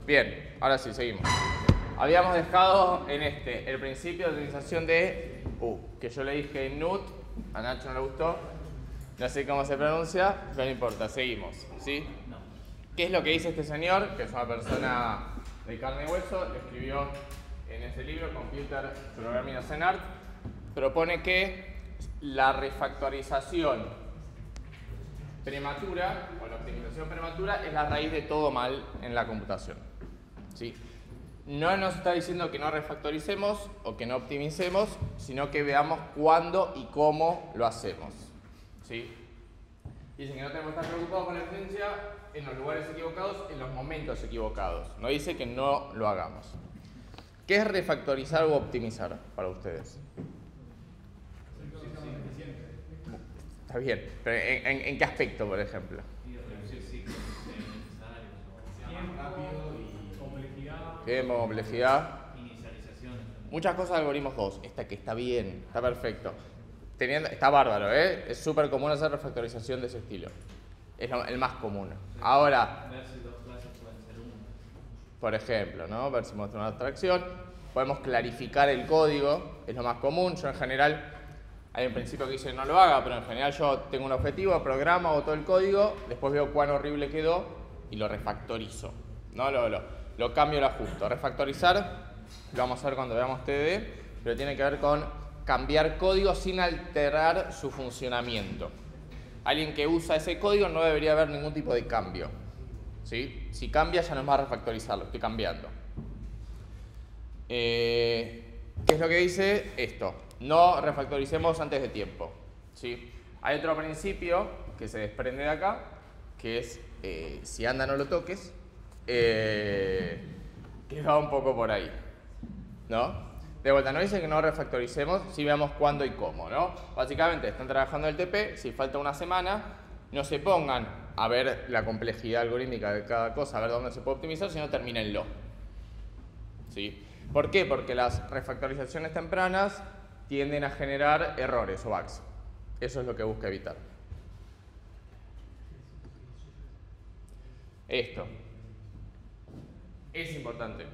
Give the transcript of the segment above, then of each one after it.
Bien, ahora sí, seguimos. Habíamos dejado en el principio de utilización de que yo le dije NUT, a Nacho no le gustó, no sé cómo se pronuncia, pero no importa, seguimos, ¿sí? ¿Qué es lo que dice este señor? Que es una persona de carne y hueso, lo escribió en ese libro, Computer Programming as an Art, propone que la refactorización prematura, o la optimización prematura, es la raíz de todo mal en la computación, ¿sí? No nos está diciendo que no refactoricemos o que no optimicemos, sino que veamos cuándo y cómo lo hacemos, ¿sí? Dice que no tenemos que estar preocupados con la eficiencia en los lugares equivocados, en los momentos equivocados. No dice que no lo hagamos. ¿Qué es refactorizar o optimizar para ustedes? Está bien, pero ¿en qué aspecto, por ejemplo? Tiempo, complejidad. Inicializaciones. Muchas cosas de algoritmos 2. Esta que está bien, está perfecto. Está bárbaro, ¿eh? Es súper común hacer refactorización de ese estilo. Es el más común. Ahora, Ver si dos clases pueden ser una. por ejemplo, ¿no? Ver si muestra una abstracción. Podemos clarificar el código, es lo más común. Yo en general, hay un principio que dice que no lo haga, pero en general yo tengo un objetivo, programo, hago todo el código, después veo cuán horrible quedó y lo refactorizo, ¿no? Lo cambio, lo ajusto. Refactorizar, lo vamos a ver cuando veamos TDD, pero tiene que ver con cambiar código sin alterar su funcionamiento. Alguien que usa ese código no debería haber ningún tipo de cambio, ¿sí? Si cambia ya no es más refactorizar, lo estoy cambiando. ¿Qué es lo que dice esto? No refactoricemos antes de tiempo, ¿sí? Hay otro principio que se desprende de acá, que es si anda no lo toques, que va un poco por ahí, ¿no? De vuelta, no dice que no refactoricemos si veamos cuándo y cómo, ¿no? Básicamente están trabajando el TP, si falta una semana, no se pongan a ver la complejidad algorítmica de cada cosa, a ver dónde se puede optimizar, sino termínenlo, ¿sí? ¿Por qué? Porque las refactorizaciones tempranas tienden a generar errores o bugs. Eso es lo que busca evitar. Esto es importante.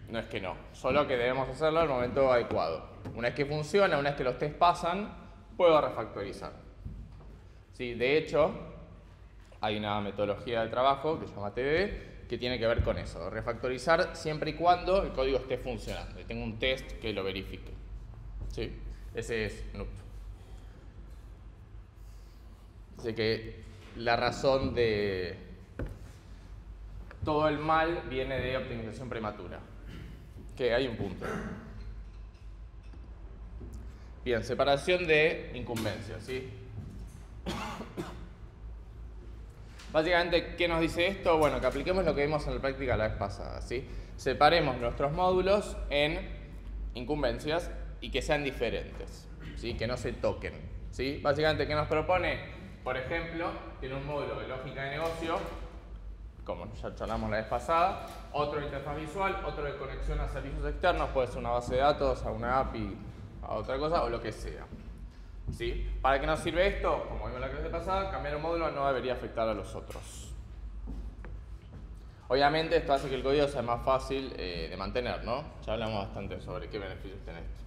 No es que no, solo que debemos hacerlo al momento adecuado. Una vez que funciona, una vez que los tests pasan, puedo refactorizar. Sí, de hecho, hay una metodología de trabajo que se llama TDD que tiene que ver con eso, refactorizar siempre y cuando el código esté funcionando y tenga un test que lo verifique. Sí, ese es NUT. Así que la razón de todo el mal viene de optimización prematura. Que hay un punto. Bien, separación de incumbencias, ¿sí? Básicamente, ¿qué nos dice esto? Bueno, que apliquemos lo que vimos en la práctica la vez pasada, ¿sí? Separemos nuestros módulos en incumbencias y que sean diferentes, ¿sí? Que no se toquen, ¿sí? Básicamente, ¿qué nos propone? Por ejemplo, tiene un módulo de lógica de negocio, como ya charlamos la vez pasada, otro de interfaz visual, otro de conexión a servicios externos, puede ser una base de datos, a una API, a otra cosa o lo que sea. ¿Sí? ¿Para qué nos sirve esto? Como vimos en la clase pasada, cambiar un módulo no debería afectar a los otros. Obviamente esto hace que el código sea más fácil de mantener, ¿no? Ya hablamos bastante sobre qué beneficios tiene esto.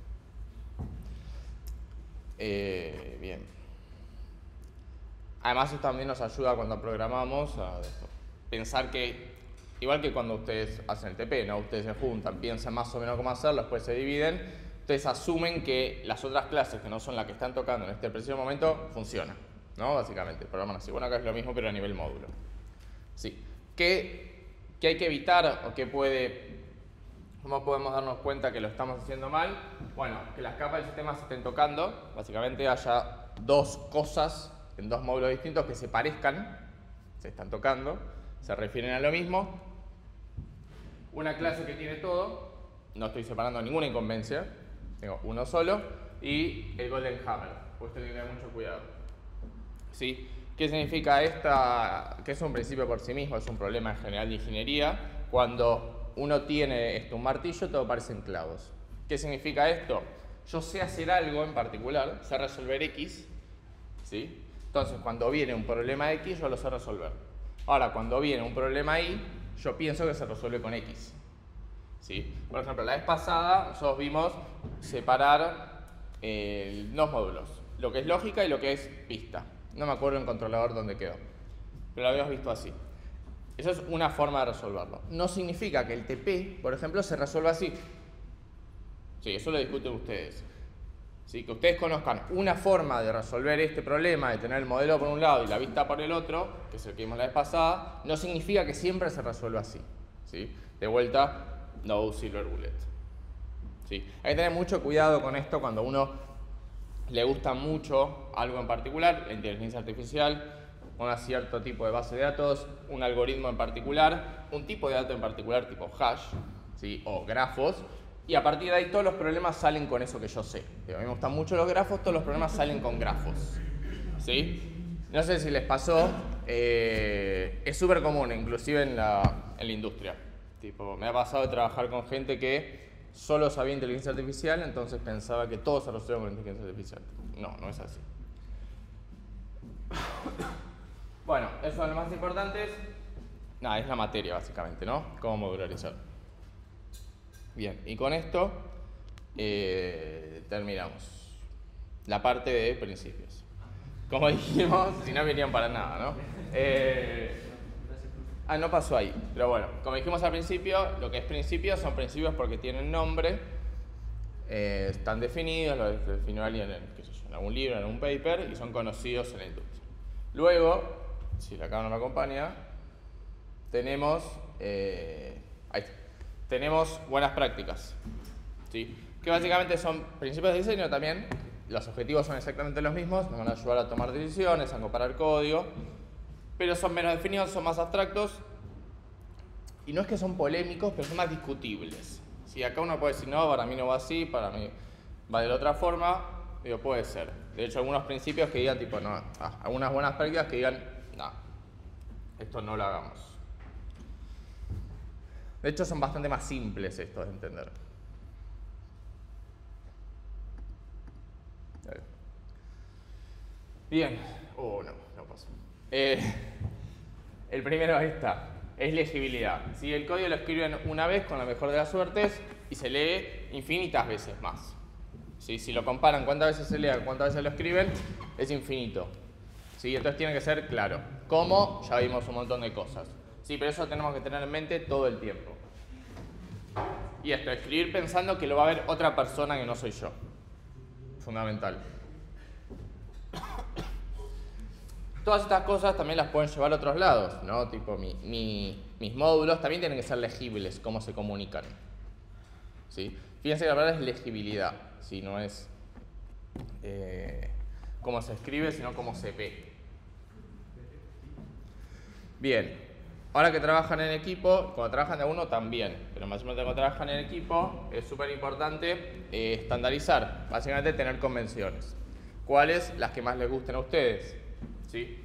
Bien. Además esto también nos ayuda cuando programamos a pensar que, igual que cuando ustedes hacen el TP, ¿no? Ustedes se juntan, piensan más o menos cómo hacerlo, después se dividen. Ustedes asumen que las otras clases que no son las que están tocando en este preciso momento funcionan, ¿no? Básicamente, programan así. Bueno, acá es lo mismo, pero a nivel módulo. Sí. ¿Qué hay que evitar o cómo podemos darnos cuenta que lo estamos haciendo mal? Bueno, que las capas del sistema se estén tocando. Básicamente haya dos cosas en dos módulos distintos que se parezcan, se están tocando, se refieren a lo mismo. Una clase que tiene todo, no estoy separando ninguna incumbencia, tengo uno solo, y el Golden Hammer, usted tiene que tener mucho cuidado. ¿Sí? ¿Qué significa esta? Que es un principio por sí mismo, es un problema en general de ingeniería. Cuando uno tiene un martillo, todo parecen clavos. ¿Qué significa esto? Yo sé hacer algo en particular, sé resolver X, ¿sí? Entonces, cuando viene un problema X, yo lo sé resolver. Ahora, cuando viene un problema Y, yo pienso que se resuelve con X. ¿Sí? Por ejemplo, la vez pasada nosotros vimos separar dos módulos, lo que es lógica y lo que es vista. No me acuerdo en controlador dónde quedó, pero lo habíamos visto así. Eso es una forma de resolverlo. No significa que el TP, por ejemplo, se resuelva así. Sí, eso lo discuten ustedes. ¿Sí? Que ustedes conozcan una forma de resolver este problema, de tener el modelo por un lado y la vista por el otro, que es el que vimos la vez pasada, no significa que siempre se resuelva así. ¿Sí? De vuelta, no silver bullet. ¿Sí? Hay que tener mucho cuidado con esto cuando a uno le gusta mucho algo en particular, la inteligencia artificial, un cierto tipo de base de datos, un algoritmo en particular, un tipo de dato en particular tipo hash, ¿sí? O grafos, y a partir de ahí todos los problemas salen con eso que yo sé. A mí me gustan mucho los grafos, todos los problemas salen con grafos. ¿Sí? No sé si les pasó, es súper común, inclusive en la industria. Tipo, me ha pasado de trabajar con gente que solo sabía inteligencia artificial, entonces pensaba que todo se resuelve con inteligencia artificial. No, no es así. Bueno, eso es lo más importante. Nada, es la materia básicamente, ¿no? Cómo modularizar. Bien, y con esto terminamos la parte de principios. Como dijimos, si no venían para nada, ¿no? No pasó ahí, pero bueno, como dijimos al principio, lo que es principios son principios porque tienen nombre, están definidos, lo definió alguien en algún libro, en algún paper, y son conocidos en la industria. Luego, si la cámara me acompaña, tenemos buenas prácticas, ¿sí? Que básicamente son principios de diseño también. Los objetivos son exactamente los mismos, nos van a ayudar a tomar decisiones, a comparar código, pero son menos definidos, son más abstractos, y no es que son polémicos, pero son más discutibles. ¿Sí? Acá uno puede decir, no, para mí no va así, para mí va de la otra forma, pero puede ser. De hecho, algunos principios que digan, tipo, no, algunas buenas prácticas que digan, no, esto no lo hagamos. De hecho, son bastante más simples estos de entender. Bien. No pasó. El primero ahí está. Es legibilidad. ¿Sí? El código lo escriben una vez con la mejor de las suertes y se lee infinitas veces más. ¿Sí? Si lo comparan cuántas veces se lee, cuántas veces lo escriben, es infinito. ¿Sí? Entonces tiene que ser claro. ¿Cómo? Ya vimos un montón de cosas. Sí, pero eso tenemos que tener en mente todo el tiempo. Y esto, escribir pensando que lo va a ver otra persona que no soy yo. Fundamental. Todas estas cosas también las pueden llevar a otros lados, ¿no? Tipo, mis módulos también tienen que ser legibles, cómo se comunican. ¿Sí? Fíjense que la palabra es legibilidad, ¿sí? No es cómo se escribe, sino cómo se ve. Bien, ahora que trabajan en equipo, cuando trabajan de uno también, pero más o menos cuando trabajan en equipo es súper importante estandarizar, básicamente tener convenciones. ¿Cuáles? Las que más les gusten a ustedes. ¿Sí?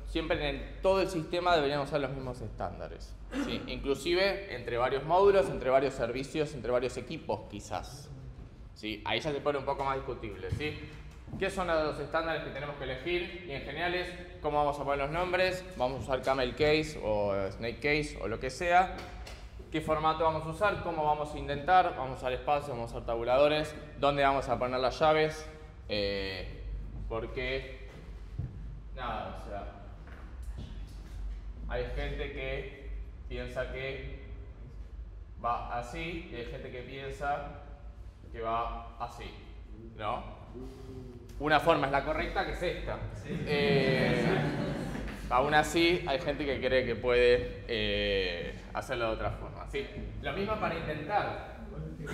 Siempre en todo el sistema deberían usar los mismos estándares. ¿Sí? Inclusive entre varios módulos, entre varios servicios, entre varios equipos quizás. ¿Sí? Ahí ya se pone un poco más discutible. ¿Sí? ¿Qué son los estándares que tenemos que elegir? Y en general es cómo vamos a poner los nombres. Vamos a usar Camel Case o Snake Case o lo que sea. ¿Qué formato vamos a usar? ¿Cómo vamos a intentar? Vamos a usar espacios, vamos a usar tabuladores. ¿Dónde vamos a poner las llaves? Porque, nada, o sea, hay gente que piensa que va así y hay gente que piensa que va así, ¿no? Una forma es la correcta, que es esta. Aún así, hay gente que cree que puede hacerlo de otra forma, ¿sí? Lo mismo para intentar,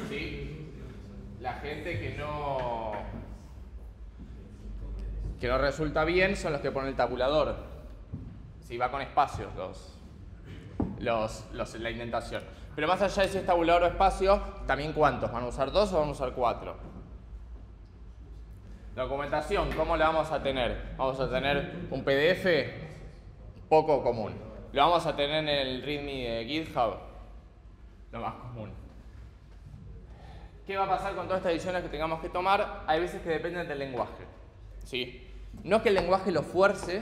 ¿sí? La gente que no resulta bien son los que ponen el tabulador. Si va con espacios la indentación. Pero más allá de si es tabulador o espacio, también cuántos. ¿Van a usar 2 o van a usar 4? Documentación, ¿cómo la vamos a tener? Vamos a tener un PDF poco común. Lo vamos a tener en el README de GitHub, lo más común. ¿Qué va a pasar con todas estas decisiones que tengamos que tomar? Hay veces que dependen del lenguaje. ¿Sí? No es que el lenguaje lo fuerce,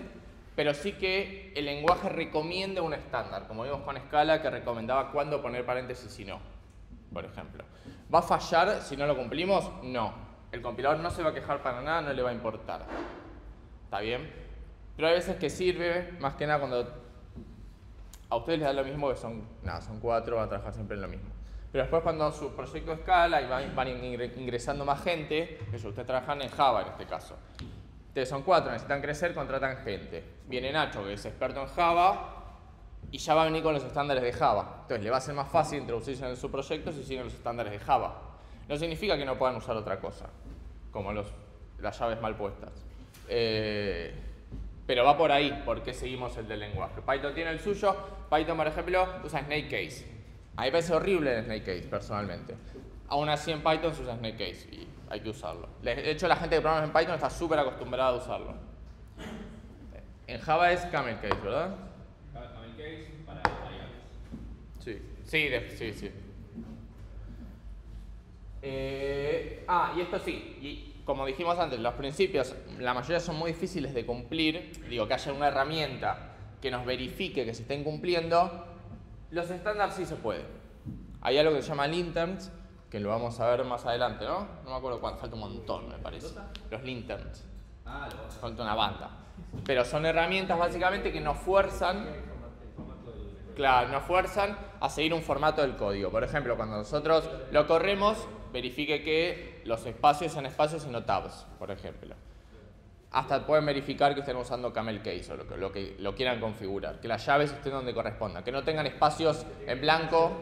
pero sí que el lenguaje recomienda un estándar, como vimos con Scala, que recomendaba cuándo poner paréntesis y no, por ejemplo. ¿Va a fallar si no lo cumplimos? No. El compilador no se va a quejar para nada, no le va a importar. ¿Está bien? Pero hay veces que sirve, más que nada cuando a ustedes les da lo mismo, que son 4, van a trabajar siempre en lo mismo. Pero después cuando su proyecto escala y van ingresando más gente, eso, ustedes trabajan en Java en este caso. Ustedes son 4, necesitan crecer, contratan gente. Viene Nacho, que es experto en Java, y ya va a venir con los estándares de Java. Entonces le va a ser más fácil introducirse en su proyecto si siguen los estándares de Java. No significa que no puedan usar otra cosa, como las llaves mal puestas. Pero va por ahí, porque seguimos el del lenguaje. Python tiene el suyo. Python, por ejemplo, usa Snakecase. A mí me parece horrible el Snakecase, personalmente. Aún así en Python se usa Snakecase y hay que usarlo. De hecho, la gente que programa en Python está súper acostumbrada a usarlo. En Java es Camelcase, ¿verdad? Camelcase para variables. Sí. Y esto sí, y como dijimos antes, los principios, la mayoría son muy difíciles de cumplir. Digo, que haya una herramienta que nos verifique que se estén cumpliendo. Los estándares sí se puede. Hay algo que se llama linterns, que lo vamos a ver más adelante, ¿no? No me acuerdo cuánto, falta un montón, me parece. Los linterns. Falta una banda. Pero son herramientas básicamente que nos fuerzan, nos fuerzan a seguir un formato del código. Por ejemplo, cuando nosotros lo corremos, verifique que los espacios sean espacios y no tabs, por ejemplo. Hasta pueden verificar que estén usando Camelcase o lo que lo quieran configurar. Que las llaves estén donde correspondan. Que no tengan espacios en blanco.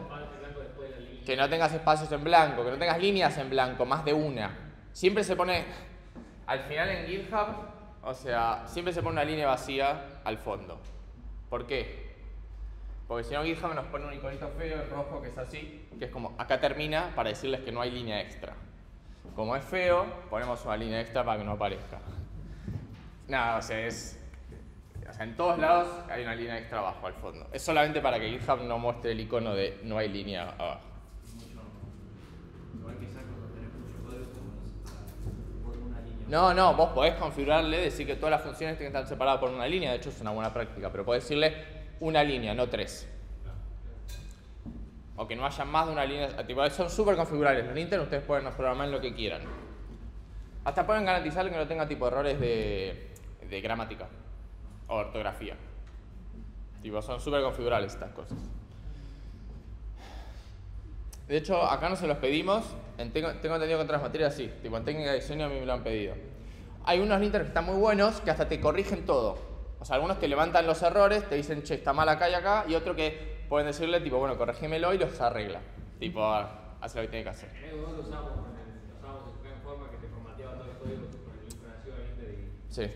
Que no tengas espacios en blanco. Que no tengas líneas en blanco, más de una. Siempre se pone, al final en GitHub, o sea, siempre se pone una línea vacía al fondo. ¿Por qué? Porque si no GitHub nos pone un iconito feo, rojo, que es así. Que es como, acá termina, para decirles que no hay línea extra. Como es feo, ponemos una línea extra para que no aparezca. Nada, o sea, en todos lados hay una línea extra abajo al fondo. Es solamente para que GitHub no muestre el icono de no hay línea abajo. Igual quizás cuando tenés mucho código, por una línea. No, vos podés configurarle, decir que todas las funciones tienen que estar separadas por una línea. De hecho, es una buena práctica, pero podés decirle una línea, no 3. O que no haya más de una línea. Tipo, son súper configurables. Los linterns ustedes pueden programar lo que quieran. Hasta pueden garantizar que no tenga tipo errores de gramática o ortografía. Tipo, son súper configurables estas cosas. De hecho, acá no se los pedimos. Tengo entendido que en otras materias sí. Tipo, en técnica de diseño a mí me lo han pedido. Hay unos linterns que están muy buenos que hasta te corrigen todo. O sea, algunos te levantan los errores, te dicen, che, está mal acá y acá. Y otro que pueden decirle, tipo, bueno, corregímelo y los arregla. Tipo, hace lo que tiene que hacer. Lo usamos en forma que te formateaba todo el código con el información y... Sí.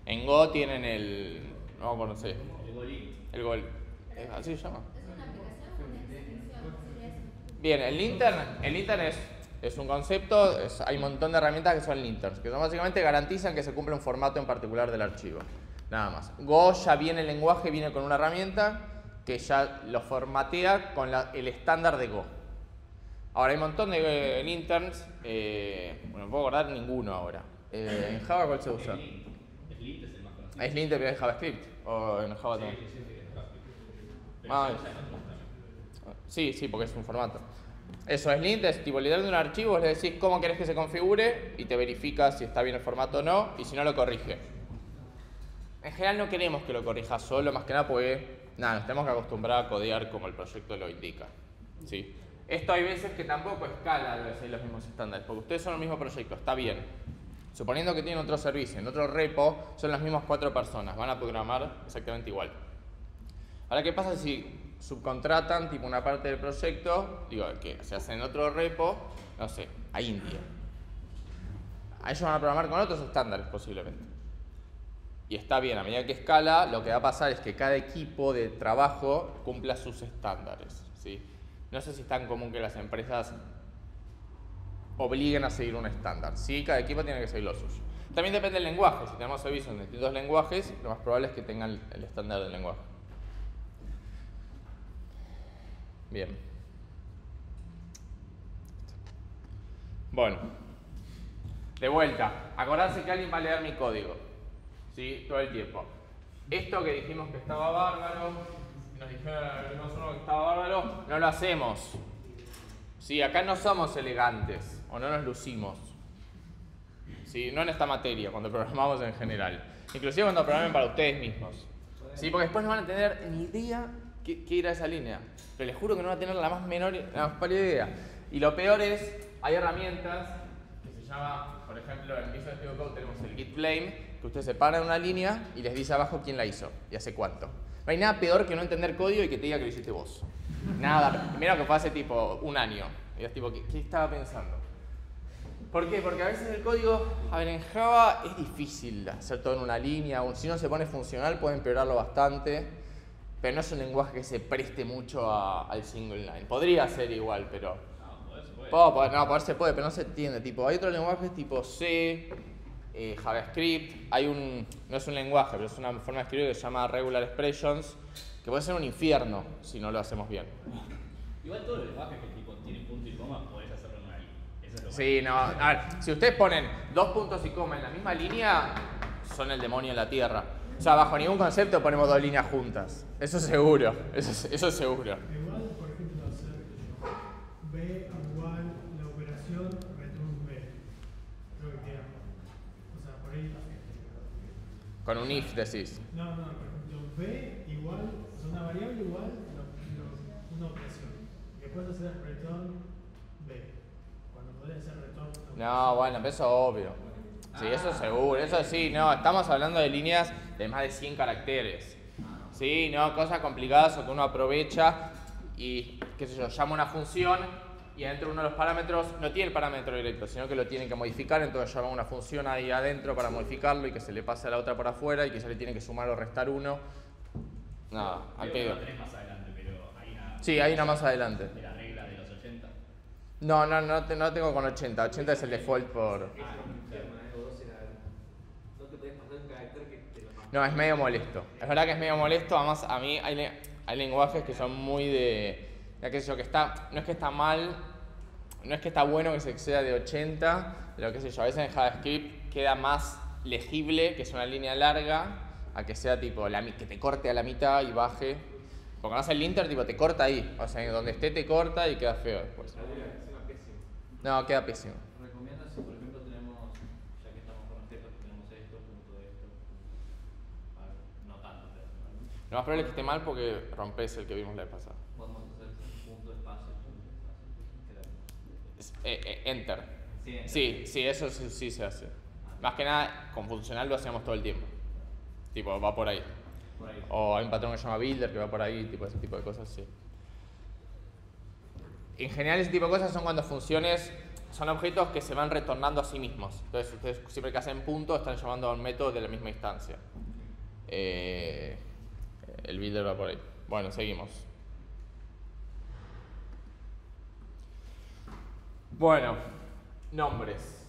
En Go tienen el... No me acuerdo, sí. El Gol. ¿Así se llama? ¿Es una aplicación o una extensión? Bien, el lintern es un concepto, hay un montón de herramientas que son linterns, que son básicamente garantizan que se cumple un formato en particular del archivo. Nada más. Go ya viene el lenguaje, viene con una herramienta que ya lo formatea con el estándar de Go. Ahora hay un montón de linterns, bueno, no puedo acordar ninguno ahora. ¿En Java cuál se usa? Slint es el más conocido. ¿Es Slint de JavaScript? ¿O en Java también? Sí, porque es un formato. Eso, Slint es tipo literalmente un archivo, le decís cómo querés que se configure y te verifica si está bien el formato o no, y si no lo corrige. En general no queremos que lo corrija solo, más que nada porque nos tenemos que acostumbrar a codear como el proyecto lo indica. ¿Sí? Esto hay veces que tampoco escala los mismos estándares, porque ustedes son el mismo proyecto, está bien. Suponiendo que tienen otro servicio, en otro repo, son las mismas 4 personas, van a programar exactamente igual. Ahora, ¿qué pasa si subcontratan tipo una parte del proyecto, que se hace en otro repo, no sé, a India? A ellos van a programar con otros estándares posiblemente. Y está bien, a medida que escala, lo que va a pasar es que cada equipo de trabajo cumpla sus estándares, ¿sí? No sé si es tan común que las empresas obliguen a seguir un estándar. Sí, cada equipo tiene que seguir lo suyo. También depende del lenguaje. Si tenemos servicios en distintos lenguajes, lo más probable es que tengan el estándar del lenguaje. Bien. Bueno. De vuelta. Acordarse que alguien va a leer mi código. ¿sí? Todo el tiempo. Esto que dijimos que estaba bárbaro, nos dijeron uno que estaba bárbaro, no lo hacemos. ¿Sí? Acá no somos elegantes o no nos lucimos. ¿Sí? No en esta materia, cuando programamos en general. Inclusive cuando programen para ustedes mismos. ¿Sí? Porque después no van a tener ni idea qué ir a esa línea. Pero les juro que no van a tener la más pálida idea. Y lo peor es, hay herramientas que se llama, por ejemplo, en Visual Studio Code tenemos el Git Flame, que usted se para en una línea y les dice abajo quién la hizo y hace cuánto. No hay nada peor que no entender código y que te diga que lo hiciste vos. Nada. Primero que fue hace tipo un año. Y es tipo, ¿qué estaba pensando? ¿Por qué? Porque a veces el código, a ver, en Java es difícil hacer todo en una línea, o si no se pone funcional puede empeorarlo bastante, pero no es un lenguaje que se preste mucho al single line. Podría ser igual, pero... poder se puede, pero no se entiende. Tipo, hay otros lenguajes tipo C, JavaScript, no es un lenguaje, pero es una forma de escribir que se llama Regular Expressions, que puede ser un infierno si no lo hacemos bien. Igual todos los lenguajes que tipo tienen punto y coma podés hacerlo en una línea. Eso es lo Sí, no, a ver, si ustedes ponen 2 puntos y coma en la misma línea, son el demonio en la tierra. O sea, bajo ningún concepto ponemos 2 líneas juntas. Eso seguro, eso seguro. Igual, por ejemplo, hacer B igual la operación return B. Creo que queda. O sea, por ahí. Con un if decís. No, por ejemplo, B igual, o sea, una variable igual, una operación. Y después hacer return B. Cuando podés hacer return. No, bueno, pero eso es obvio. Sí, eso seguro, eso sí, no, estamos hablando de líneas de más de 100 caracteres. Sí, no, cosas complicadas o que uno aprovecha y, qué sé yo, llama una función y adentro uno de los parámetros no tiene el parámetro directo, sino que lo tiene que modificar, entonces llama una función ahí adentro para modificarlo y que se le pase a la otra por afuera y que se le tiene que sumar o restar uno. Nada, al pedo. lo tenés más adelante, pero hay una... Sí, hay una más adelante. De la regla de los 80. No tengo con 80, 80 es el default por... No, es medio molesto. Es verdad que es medio molesto. Además, a mí hay lenguajes que son muy de... Ya qué sé yo, que está... No es que está mal, no es que está bueno que se exceda de 80, pero qué sé yo, a veces en JavaScript queda más legible que es una línea larga a que sea tipo que te corte a la mitad y baje. Porque no hace el linter, tipo te corta ahí. O sea, donde esté te corta y queda feo después. No, queda pésimo. ¿Recomiendas si por ejemplo tenemos, ya que estamos con los textos, que tenemos esto, punto esto? A ver, no tanto, pero ¿no? Lo más probable es que esté mal porque rompes el que vimos la vez pasada. Podemos hacer punto espacio, Enter. Sí, enter. Sí, eso sí se hace. Más que nada, con funcional lo hacemos todo el tiempo. Tipo, va por ahí. Por ahí. O hay un patrón que se llama builder que va por ahí, tipo ese tipo de cosas, sí. En general ese tipo de cosas son cuando funciones son objetos que se van retornando a sí mismos. Entonces ustedes siempre que hacen punto están llamando a un método de la misma instancia. El builder va por ahí. Bueno, seguimos. Bueno, nombres.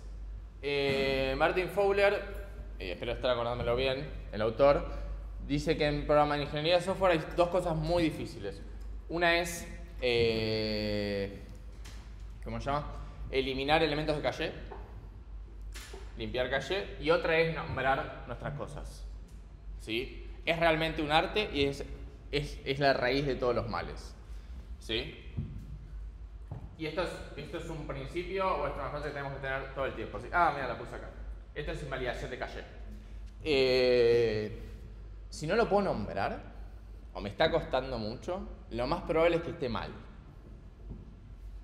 Martin Fowler, espero estar acordándomelo bien, el autor, dice que en programa de ingeniería de software hay 2 cosas muy difíciles. Una es, ¿cómo se llama? Eliminar elementos de caché, limpiar caché, y otra es nombrar nuestras cosas. ¿Sí? Es realmente un arte y es la raíz de todos los males. ¿Sí? Y esto es un principio o esto es una cosa que tenemos que tener todo el tiempo. ¿Sí? Ah, mira, la puse acá. Esto es invalidación de caché. Si no lo puedo nombrar, o me está costando mucho, lo más probable es que esté mal.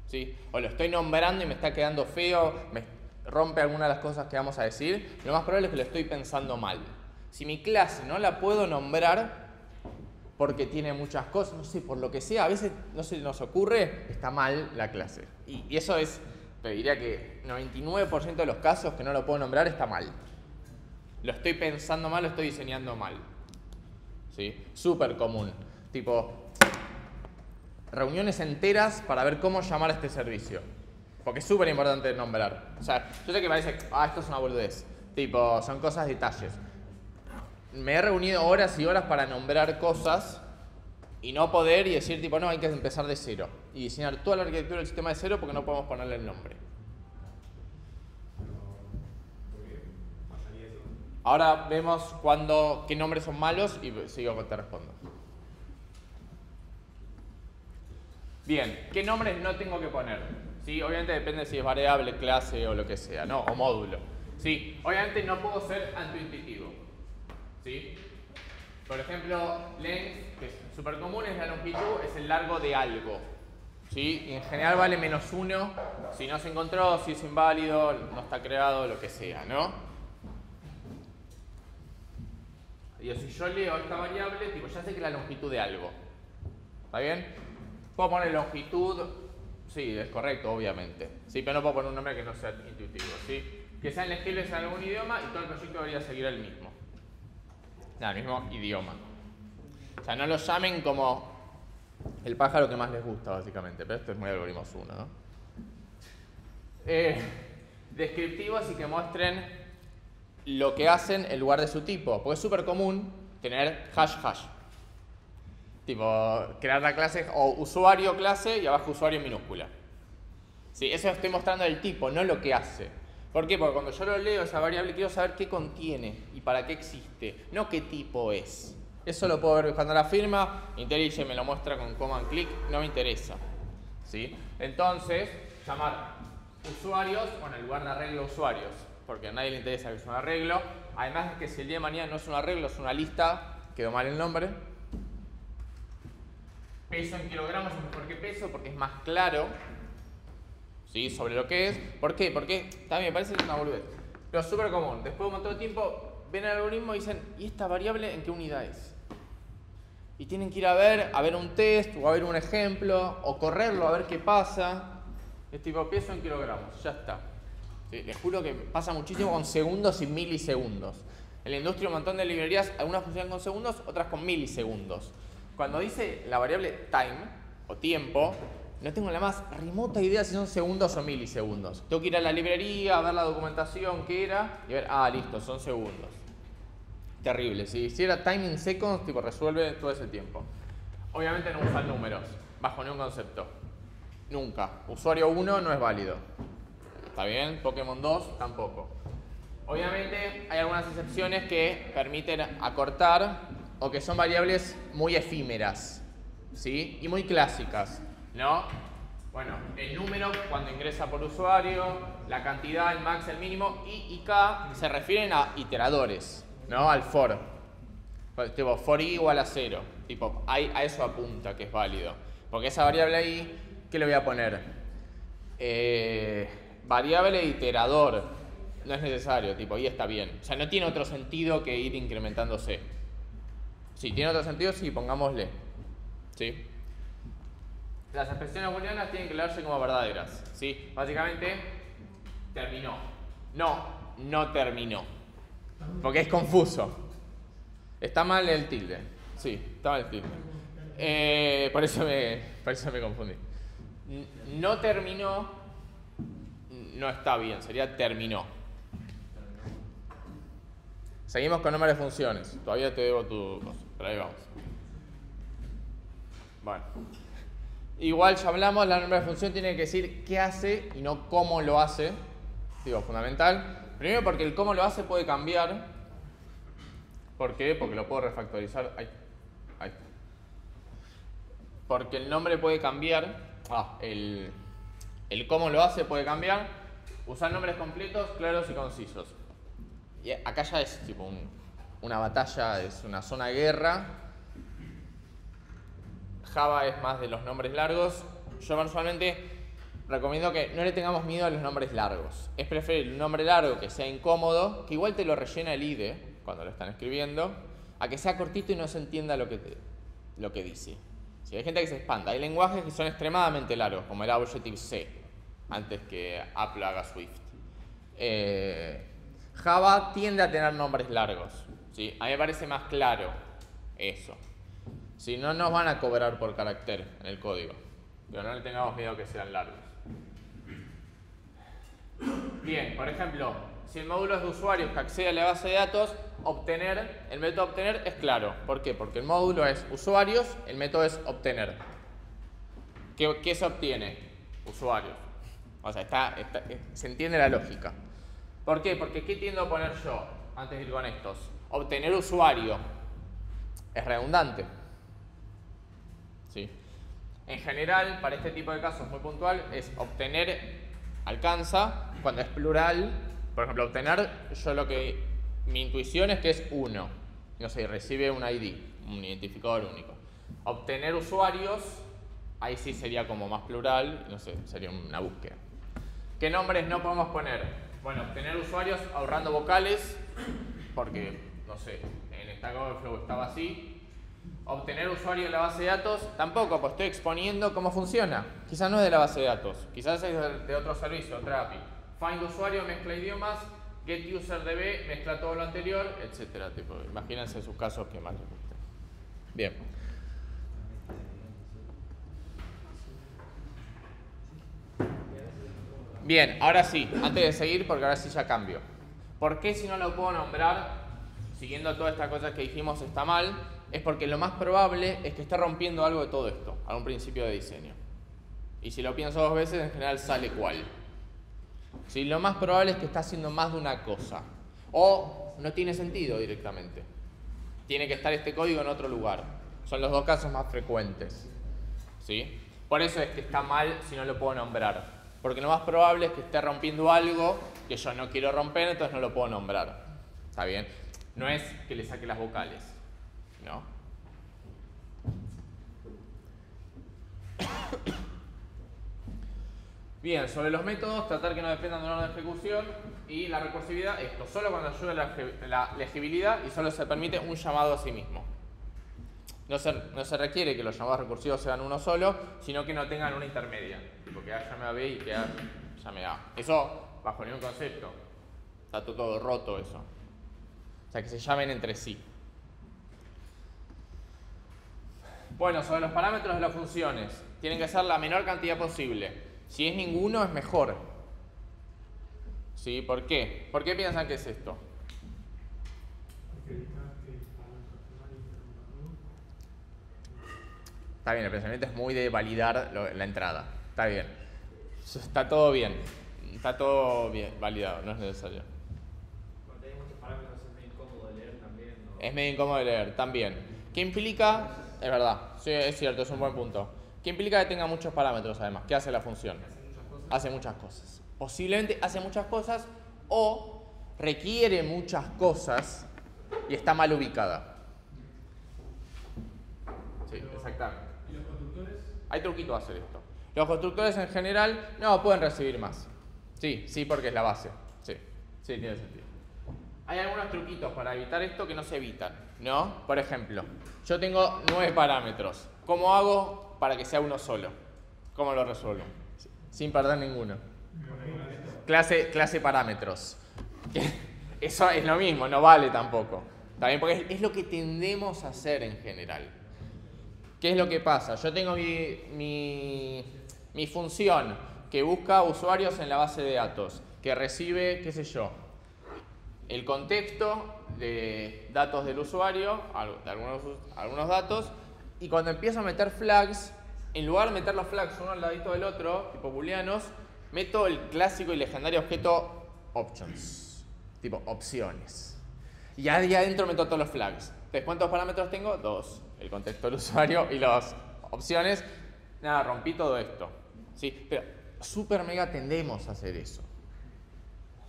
¿Sí? O lo estoy nombrando y me está quedando feo, me rompe alguna de las cosas que vamos a decir, lo más probable es que lo estoy pensando mal. Si mi clase no la puedo nombrar porque tiene muchas cosas, no sé, por lo que sea, a veces no se nos ocurre, está mal la clase. Y eso es, te diría que 99% de los casos que no lo puedo nombrar está mal. Lo estoy pensando mal, lo estoy diseñando mal. ¿Sí? Súper común. Tipo, reuniones enteras para ver cómo llamar a este servicio. Porque es súper importante nombrar. O sea, yo sé que parece, esto es una boludez. Tipo, son cosas, detalles. Me he reunido horas y horas para nombrar cosas y no poder y decir, tipo, no, hay que empezar de cero. Y diseñar toda la arquitectura del sistema de cero porque no podemos ponerle el nombre. ¿Por qué pasaría eso? Ahora vemos qué nombres son malos y sigo que te respondo. Bien, ¿qué nombres no tengo que poner? ¿Sí? Obviamente depende si es variable, clase o lo que sea, ¿no? O módulo. ¿Sí? Obviamente no puedo ser antiintuitivo. ¿Sí? Por ejemplo, length, que es súper común, es la longitud, es el largo de algo. ¿Sí? Y en general vale -1 si no se encontró, si es inválido, no está creado, lo que sea, ¿no? Y si yo leo esta variable, tipo, ya sé que es la longitud de algo. ¿Está bien? Puedo poner longitud, sí, es correcto, obviamente. Sí, pero no puedo poner un nombre que no sea intuitivo, ¿sí? Que sean legibles en algún idioma y todo el proyecto debería seguir el mismo. El mismo idioma. O sea, no lo llamen como el pájaro que más les gusta, básicamente. Pero esto es muy algoritmos 1, ¿no? Descriptivos y que muestren lo que hacen en lugar de su tipo. Porque es súper común tener hash. Tipo, crear la clase o usuario clase y abajo usuario en minúscula. Sí, eso estoy mostrando el tipo, no lo que hace. ¿Por qué? Porque cuando yo lo leo esa variable quiero saber qué contiene y para qué existe, no qué tipo es. Eso lo puedo ver cuando la firma, IntelliJ me lo muestra con command click, no me interesa. ¿Sí? Entonces, llamar usuarios, bueno, en lugar de arreglo usuarios, porque a nadie le interesa que es un arreglo. Además es que si el día de mañana no es un arreglo, es una lista, quedó mal el nombre. Peso en kilogramos es mejor que peso porque es más claro, ¿sí? Sobre lo que es. ¿Por qué? Porque también me parece una boludez, pero es súper común. Después de un montón de tiempo ven el algoritmo y dicen, ¿y esta variable en qué unidad es? Y tienen que ir a ver un test o a ver un ejemplo o correrlo a ver qué pasa. Es tipo peso en kilogramos, ya está. ¿Sí? Les juro que pasa muchísimo con segundos y milisegundos. En la industria un montón de librerías, algunas funcionan con segundos, otras con milisegundos. Cuando dice la variable time o tiempo, no tengo la más remota idea si son segundos o milisegundos. Tengo que ir a la librería, a ver la documentación que era y ver, listo, son segundos. Terrible. Si hiciera time in seconds, tipo resuelve todo ese tiempo. Obviamente no usan números, bajo ningún concepto. Nunca. Usuario 1 no es válido. ¿Está bien? Pokémon 2 tampoco. Obviamente hay algunas excepciones que permiten acortar o que son variables muy efímeras, ¿sí? Y muy clásicas, ¿no? Bueno, el número cuando ingresa por usuario, la cantidad, el max, el mínimo, y k se refieren a iteradores, ¿no? Al for. Tipo, for i igual a 0. Tipo, a eso apunta que es válido. Porque esa variable ahí, ¿qué le voy a poner? Variable iterador. No es necesario, tipo, y está bien. O sea, no tiene otro sentido que ir incrementándose. Si tiene otro sentido, sí, pongámosle. ¿Sí? Las expresiones booleanas tienen que leerse como verdaderas. ¿Sí? Básicamente, terminó. No terminó. Porque es confuso. Está mal el tilde. Sí, está mal el tilde. Por eso me confundí. No terminó, no está bien, sería terminó. Seguimos con nombres de funciones. Todavía te debo tu cosa, pero ahí vamos. Bueno. Igual ya hablamos, la nombre de función tiene que decir qué hace y no cómo lo hace. Digo, fundamental. Primero porque el cómo lo hace puede cambiar. ¿Por qué? Porque lo puedo refactorizar. Ahí. Porque el nombre puede cambiar. El cómo lo hace puede cambiar. Usar nombres completos, claros y concisos. Y acá ya es tipo una batalla, es una zona de guerra. Java es más de los nombres largos. Yo personalmente recomiendo que no le tengamos miedo a los nombres largos. Es preferible un nombre largo que sea incómodo, que igual te lo rellena el IDE cuando lo están escribiendo, a que sea cortito y no se entienda lo que dice. Si hay gente que se espanta. Hay lenguajes que son extremadamente largos, como el Objective-C, antes que Apple haga Swift. Java tiende a tener nombres largos, ¿sí? A mí me parece más claro eso. Si no, nos van a cobrar por carácter en el código. Pero no le tengamos miedo que sean largos. Bien, por ejemplo, si el módulo es de usuarios que accede a la base de datos, el método obtener es claro. ¿Por qué? Porque el módulo es usuarios, el método es obtener. ¿Qué se obtiene? Usuarios. O sea, se entiende la lógica. ¿Por qué? Porque ¿qué tiendo a poner yo? antes de ir con estos. Obtener usuario es redundante. ¿Sí? En general, para este tipo de casos muy puntual, es obtener alcanza. Cuando es plural, por ejemplo, obtener, mi intuición es que es uno. No sé, recibe un ID, un identificador único. Obtener usuarios, ahí sí sería como más plural, no sé, sería una búsqueda. ¿Qué nombres no podemos poner? Bueno, obtener usuarios ahorrando vocales, porque, no sé, en Stack Overflow estaba así. Obtener usuario en la base de datos, tampoco, pues estoy exponiendo cómo funciona. Quizás no es de la base de datos, quizás es de otro servicio, otra API. Find usuario, mezcla idiomas, get user DB, mezcla todo lo anterior, etcétera. Tipo, imagínense sus casos que más les gusten. Bien. Bien, ahora sí, antes de seguir, porque ahora sí ya cambio. ¿Por qué si no lo puedo nombrar, siguiendo todas estas cosas que dijimos, está mal? Es porque lo más probable es que esté rompiendo algo de todo esto, algún principio de diseño. Y si lo pienso dos veces, en general sale cuál. ¿Sí? Lo más probable es que está haciendo más de una cosa. O no tiene sentido directamente. Tiene que estar este código en otro lugar. Son los dos casos más frecuentes. ¿Sí? Por eso es que está mal si no lo puedo nombrar. Porque lo más probable es que esté rompiendo algo que yo no quiero romper, entonces no lo puedo nombrar. ¿Está bien? No es que le saque las vocales. ¿No? Bien, sobre los métodos, tratar que no dependan de un orden de ejecución y la recursividad, esto, solo cuando ayuda la legibilidad y solo se permite un llamado a sí mismo. No se requiere que los llamados recursivos sean uno solo, sino que no tengan una intermedia, tipo que A llame a B y que A llame a A. Eso, bajo ningún concepto, está todo roto eso. O sea, que se llamen entre sí. Bueno, sobre los parámetros de las funciones, tienen que ser la menor cantidad posible. Si es ninguno, es mejor. ¿Sí? ¿Por qué? ¿Por qué piensan que es esto? Está bien, el pensamiento es muy de validar la entrada. Está bien. Está todo bien. Está todo bien, validado, no es necesario. Cuando hay muchos parámetros es medio incómodo de leer también, ¿no? Es medio incómodo de leer, también. ¿Qué implica? Es verdad, sí, es cierto, es un buen punto. ¿Qué implica que tenga muchos parámetros además? ¿Qué hace la función? Hace muchas cosas. Posiblemente hace muchas cosas o requiere muchas cosas y está mal ubicada. Sí, exactamente. ¿Y los constructores? Hay truquito a hacer esto. Los constructores en general no pueden recibir más. Sí, porque es la base. Sí, tiene sentido. Hay algunos truquitos para evitar esto que no se evitan, ¿no? Por ejemplo, yo tengo 9 parámetros. ¿Cómo hago para que sea uno solo? ¿Cómo lo resuelvo? Sin perder ninguno. Clase parámetros. Eso es lo mismo, no vale tampoco. ¿Está bien? Porque es lo que tendemos a hacer en general. ¿Qué es lo que pasa? Yo tengo mi función que busca usuarios en la base de datos, que recibe, qué sé yo, el contexto de datos del usuario, de algunos datos, y cuando empiezo a meter flags, en lugar de meter los flags uno al ladito del otro, tipo booleanos, meto el clásico y legendario objeto options, tipo opciones. Y ahí adentro meto todos los flags. Entonces, ¿cuántos parámetros tengo? 2. El contexto del usuario y las opciones. Nada, rompí todo esto. ¿Sí? Pero super mega tendemos a hacer eso.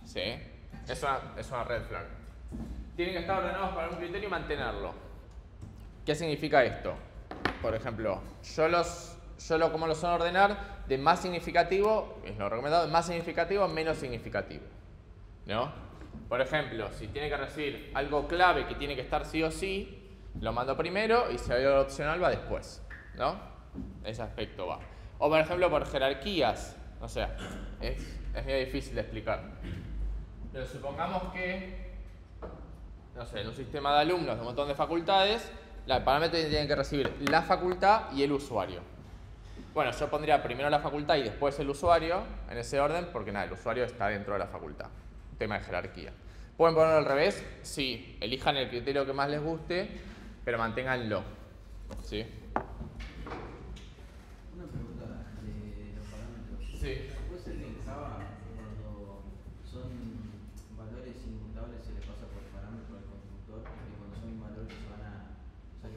¿Sí? Es una red flag. Tienen que estar ordenados para algún criterio y mantenerlo. ¿Qué significa esto? Por ejemplo, ¿cómo los son ordenar? De más significativo, es lo recomendado, de más significativo a menos significativo. ¿No? Por ejemplo, si tiene que recibir algo clave que tiene que estar sí o sí, lo mando primero y si hay algo opcional va después. ¿No? Ese aspecto va. O por ejemplo, por jerarquías. O sea, es medio difícil de explicar. Pero supongamos que, no sé, en un sistema de alumnos de un montón de facultades, el parámetro tiene que recibir la facultad y el usuario. Bueno, yo pondría primero la facultad y después el usuario, en ese orden, porque nada, el usuario está dentro de la facultad. Un tema de jerarquía. ¿Pueden ponerlo al revés? Sí, elijan el criterio que más les guste, pero manténganlo. ¿Sí? Una pregunta de los parámetros. Sí. ¿Puede ser que en Java, cuando son valores inmutables, se les pasa por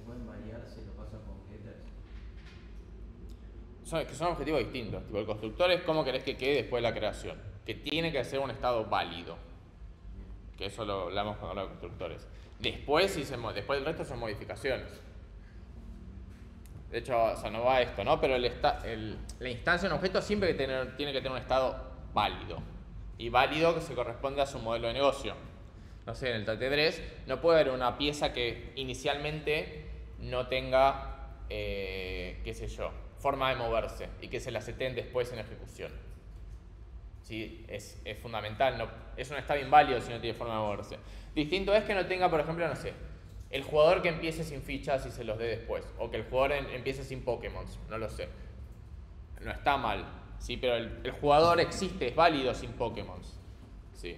pueden variar si lo paso con getters. Son objetivos distintos. Tipo, el constructor es cómo querés que quede después de la creación. Que tiene que ser un estado válido. Que eso lo hablamos cuando hablamos de constructores. Después el resto son modificaciones. De hecho, o sea, no va a esto, ¿no? Pero la instancia de un objeto siempre tiene que tener un estado válido. Y válido que se corresponde a su modelo de negocio. No sé, en el TT3 no puede haber una pieza que inicialmente no tenga, qué sé yo, forma de moverse y que se la seteen después en ejecución. ¿Sí? Es fundamental, es un estado inválido si no tiene forma de moverse. Distinto es que no tenga, por ejemplo, no sé, el jugador que empiece sin fichas y se los dé después, o que el jugador empiece sin Pokémon, no lo sé. No está mal, ¿sí? Pero el jugador existe, es válido sin Pokémon. ¿Sí?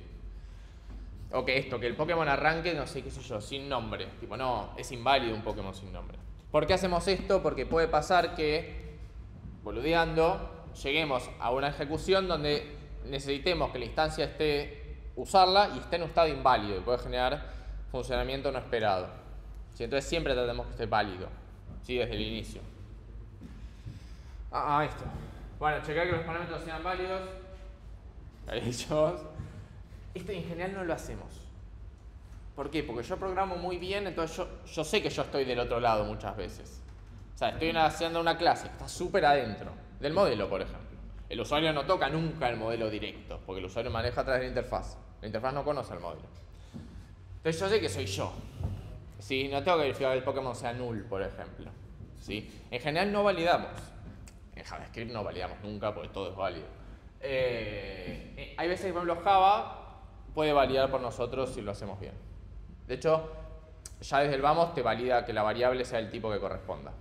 O que el Pokémon arranque, no sé, qué sé yo, sin nombre. Tipo, no, es inválido un Pokémon sin nombre. ¿Por qué hacemos esto? Porque puede pasar que, boludeando, lleguemos a una ejecución donde necesitemos que la instancia usarla y esté en un estado inválido y puede generar funcionamiento no esperado. ¿Sí? Entonces siempre tratemos que esté válido, ¿sí? Desde el inicio. Esto. Bueno, chequear que los parámetros sean válidos. Esto en general no lo hacemos. ¿Por qué? Porque yo programo muy bien, entonces yo sé que yo estoy del otro lado muchas veces. O sea, estoy haciendo una clase que está súper adentro del modelo, por ejemplo. El usuario no toca nunca el modelo directo, porque el usuario maneja a través de la interfaz. La interfaz no conoce el modelo. Entonces yo sé que soy yo. ¿Sí? No tengo que verificar que el Pokémon sea null, por ejemplo. ¿Sí? En general no validamos. En JavaScript no validamos nunca porque todo es válido. Hay veces que, por ejemplo, Java puede validar por nosotros si lo hacemos bien. De hecho, ya desde el vamos te valida que la variable sea el tipo que corresponda.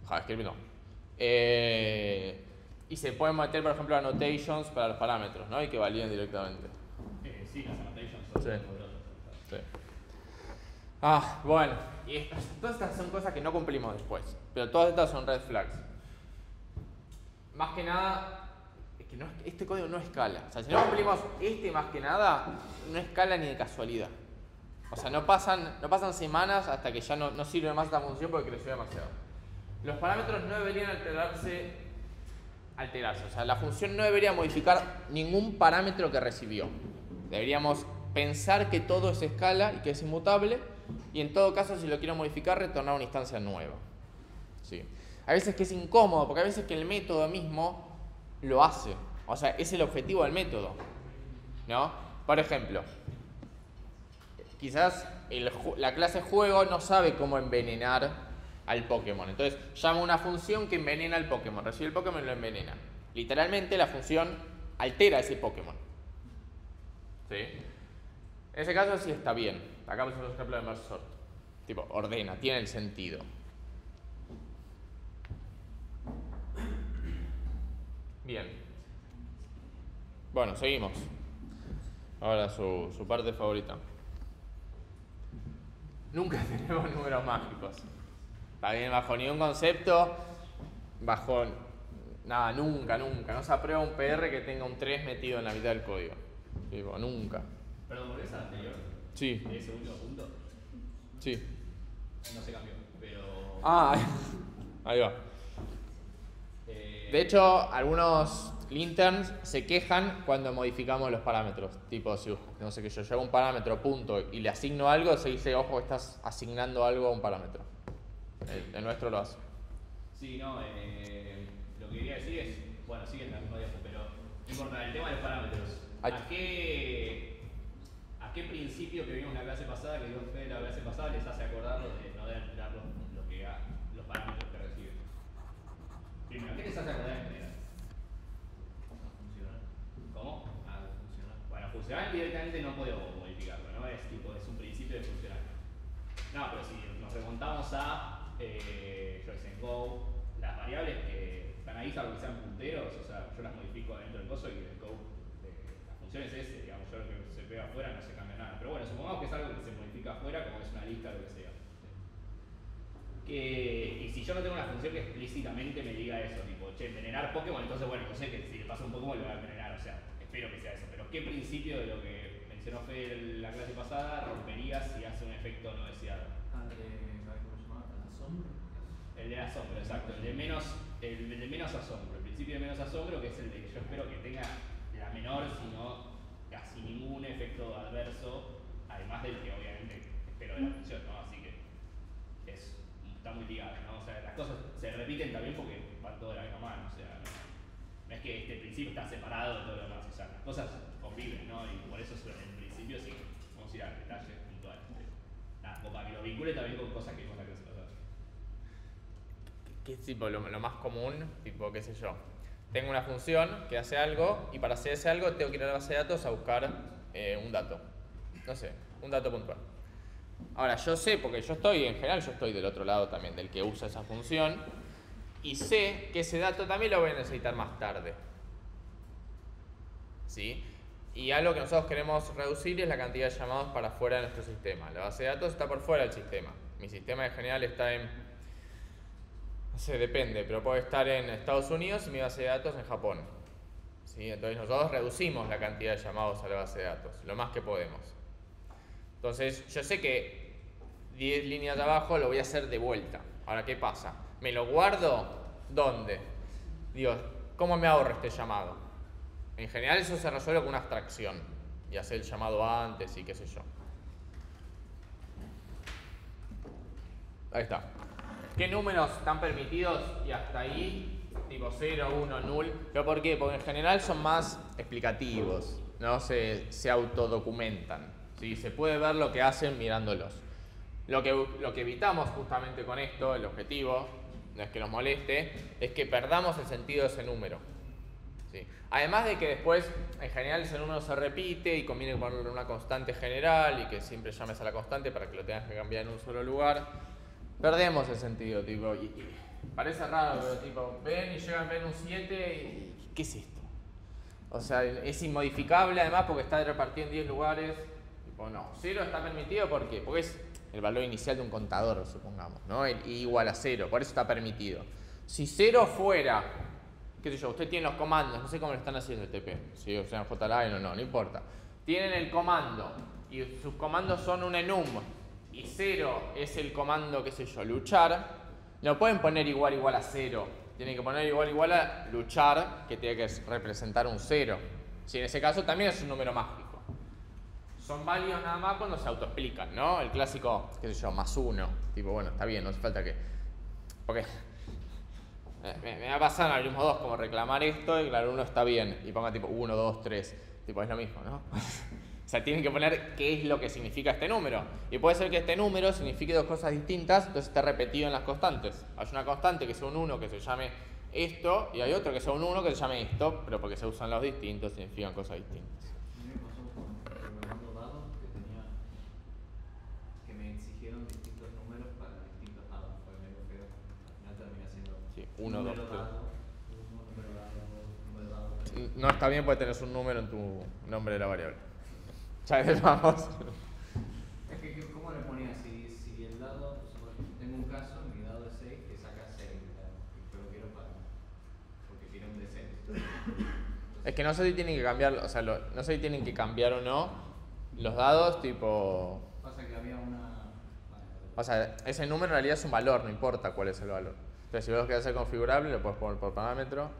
JavaScript no. Y se pueden meter, por ejemplo, annotations para los parámetros, ¿no? Y que validen directamente. Sí, las annotations son Sí. poderosas. Sí. Bueno. Y todas estas son cosas que no cumplimos después. Pero todas estas son red flags. Más que nada, es que este código no escala. O sea, si no cumplimos más que nada, no escala ni de casualidad. O sea, no pasan semanas hasta que ya no sirve más esta función porque creció demasiado. Los parámetros no deberían alterarse. O sea, la función no debería modificar ningún parámetro que recibió. Deberíamos pensar que todo es escala y que es inmutable. Y en todo caso, si lo quiero modificar, retornar una instancia nueva. ¿Sí? A veces que es incómodo, porque a veces que el método mismo lo hace. O sea, es el objetivo del método, ¿no? Por ejemplo, quizás la clase juego no sabe cómo envenenar al Pokémon. Entonces llama una función que envenena al Pokémon. Recibe el Pokémon y lo envenena. Literalmente la función altera ese Pokémon. ¿Sí? En ese caso sí está bien. Acá pusimos un ejemplo de merge sort. Tipo, ordena, tiene el sentido. Bien. Bueno, seguimos. Ahora su parte favorita. Nunca tenemos números mágicos. Está bien, bajo ningún concepto, bajo nada, nunca. No se aprueba un PR que tenga un 3 metido en la mitad del código. Digo, nunca. Perdón, ¿volvés al anterior? Sí. ¿De ese último punto? Sí. No se cambió, pero... Ahí va. De hecho, algunos linterns se quejan cuando modificamos los parámetros. Tipo, si no sé qué yo llevo un parámetro punto y le asigno algo, se dice, ojo, estás asignando algo a un parámetro. El nuestro lo hace. Sí, no, lo que quería decir es, bueno, sigue en la misma diapo, pero no importa, el tema de los parámetros. ¿A qué principio que vimos en la clase pasada, que dio fe de la clase pasada, les hace acordar de no deben alterar los parámetros que reciben? Primero, ¿qué les hace acordar en general? Funcional. ¿Cómo? Funcional. Bueno, funcional directamente no podemos modificarlo, ¿no? Es un principio de funcional. No, pero si nos remontamos a en Go, las variables que están ahí, salvo que sean punteros, o sea, yo las modifico adentro del coso y el Go, la función es ese, digamos, yo lo que se ve afuera no se cambia nada. Pero bueno, supongamos que es algo que se modifica afuera, como es una lista o lo que sea. Y si yo no tengo una función que explícitamente me diga eso, tipo, che, envenenar Pokémon, entonces bueno, no sé que si le pasa un Pokémon lo va a envenenar, o sea, espero que sea eso. Pero ¿qué principio de lo que mencionó Fede en la clase pasada rompería si hace un efecto no deseado? ¿Cómo se llama? asombro. El de asombro, exacto. El de menos asombro. El principio de menos asombro, que es el de que yo espero que tenga la menor, sino casi ningún efecto adverso, además del que obviamente espero de la función, ¿no? Así que está muy ligado, ¿no? O sea, las cosas se repiten también porque van todo de la misma mano, o sea, no es que este principio está separado de todo lo demás, o sea, las cosas conviven, ¿no? Y por eso en principio sí, vamos a ir a detalles puntuales. Nada, como para que lo vincule también con cosas que se pasan. ¿Qué es tipo lo más común? Tipo, qué sé yo. Tengo una función que hace algo y para hacer ese algo tengo que ir a la base de datos a buscar un dato. No sé, un dato puntual. Ahora, yo sé, porque en general yo estoy del otro lado también, del que usa esa función, y sé que ese dato también lo voy a necesitar más tarde. ¿Sí? Y algo que nosotros queremos reducir es la cantidad de llamados para fuera de nuestro sistema. La base de datos está por fuera del sistema. Mi sistema en general está en... No sé, depende, pero puede estar en Estados Unidos y mi base de datos en Japón. ¿Sí? Entonces nosotros reducimos la cantidad de llamados a la base de datos, lo más que podemos. Entonces yo sé que 10 líneas de abajo lo voy a hacer de vuelta. Ahora, ¿qué pasa? ¿Me lo guardo? ¿Dónde? Digo, ¿cómo me ahorro este llamado? En general eso se resuelve con una abstracción y hacer el llamado antes y qué sé yo. Ahí está. ¿Qué números están permitidos? Y hasta ahí, tipo 0, 1, null. ¿Pero por qué? Porque en general son más explicativos, ¿no? Se autodocumentan, ¿sí? Se puede ver lo que hacen mirándolos. Lo que evitamos justamente con esto, el objetivo, no es que nos moleste, es que perdamos el sentido de ese número. ¿Sí? Además de que después, en general, ese número se repite y conviene ponerle una constante general y que siempre llames a la constante para que lo tengas que cambiar en un solo lugar. Perdemos el sentido, tipo, y parece raro, pero tipo, ven y llegan, ven un 7 y ¿qué es esto? O sea, es inmodificable además porque está repartido en 10 lugares. Tipo, no, 0 está permitido, ¿por qué? Porque es el valor inicial de un contador, supongamos, ¿no? El i igual a 0, por eso está permitido. Si 0 fuera, qué sé yo, usted tiene los comandos, no sé cómo lo están haciendo el TP, si usan JLine o no importa. Tienen el comando y sus comandos son un enum. Y 0 es el comando, qué sé yo, luchar, no pueden poner igual a 0. Tienen que poner igual a luchar, que tiene que representar un 0. Si en ese caso también es un número mágico. Son válidos nada más cuando se autoexplican, ¿no? El clásico, qué sé yo, +1. Tipo, bueno, está bien, no hace falta que... Porque me va a pasar en algoritmo 2 como reclamar esto y claro, 1 está bien. Y ponga tipo 1, 2, 3. Tipo, es lo mismo, ¿no? O sea, tienen que poner qué es lo que significa este número. Y puede ser que este número signifique dos cosas distintas, entonces esté repetido en las constantes. Hay una constante que sea un 1 que se llame esto, y hay otro que sea un 1 que se llame esto, pero porque se usan los distintos significan cosas distintas. A mí me pasó con programando dados que me exigieron distintos números para distintos dados. Fue medio feo. Al final terminé haciendo 1, 2, 3. Número dado. No está bien porque tenés un número en tu nombre de la variable. Ya vamos. Es que, ¿cómo le ponía? Si el dado, tengo un caso, mi dado es 6, que saca 6, pero lo quiero porque tiene un D6. Es que no sé si tienen que cambiar, o sea, no sé si tienen que cambiar o no los dados, tipo... Pasa que había una... O sea, ese número en realidad es un valor, no importa cuál es el valor. Entonces, si vos querés hacer configurable, lo puedes poner por parámetro,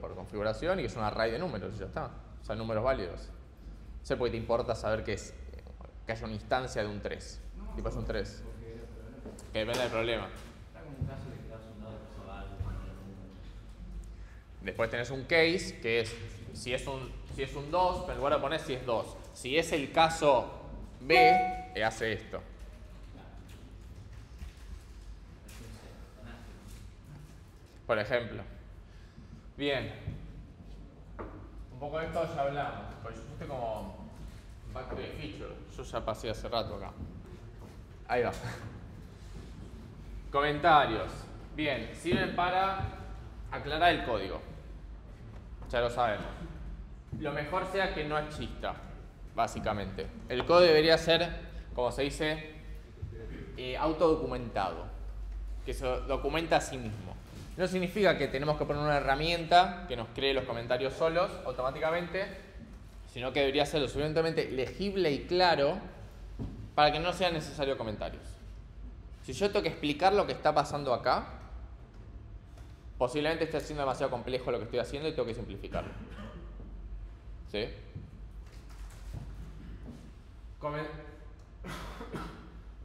por configuración, y es un array de números, y ya está. O sea, números válidos. No sé por qué te importa saber que haya una instancia de un 3. No, tipo es un 3. Que depende del problema. Está como un caso de que das un dado que se va al número. Después tenés un case, que es si es un 2, pero en lugar de poner si es 2. Si es el caso B, hace esto. Por ejemplo. Bien. Un poco de esto ya hablamos. Pues yo puse como back to the feature. Yo ya pasé hace rato acá. Ahí va. Comentarios. Bien, sirven para aclarar el código. Ya lo sabemos. Lo mejor sea que no exista, básicamente. El código debería ser, como se dice, autodocumentado. Que se documenta a sí mismo. No significa que tenemos que poner una herramienta que nos cree los comentarios solos automáticamente, sino que debería ser lo suficientemente legible y claro para que no sean necesarios comentarios. Si yo tengo que explicar lo que está pasando acá, posiblemente esté haciendo demasiado complejo lo que estoy haciendo y tengo que simplificarlo. ¿Sí?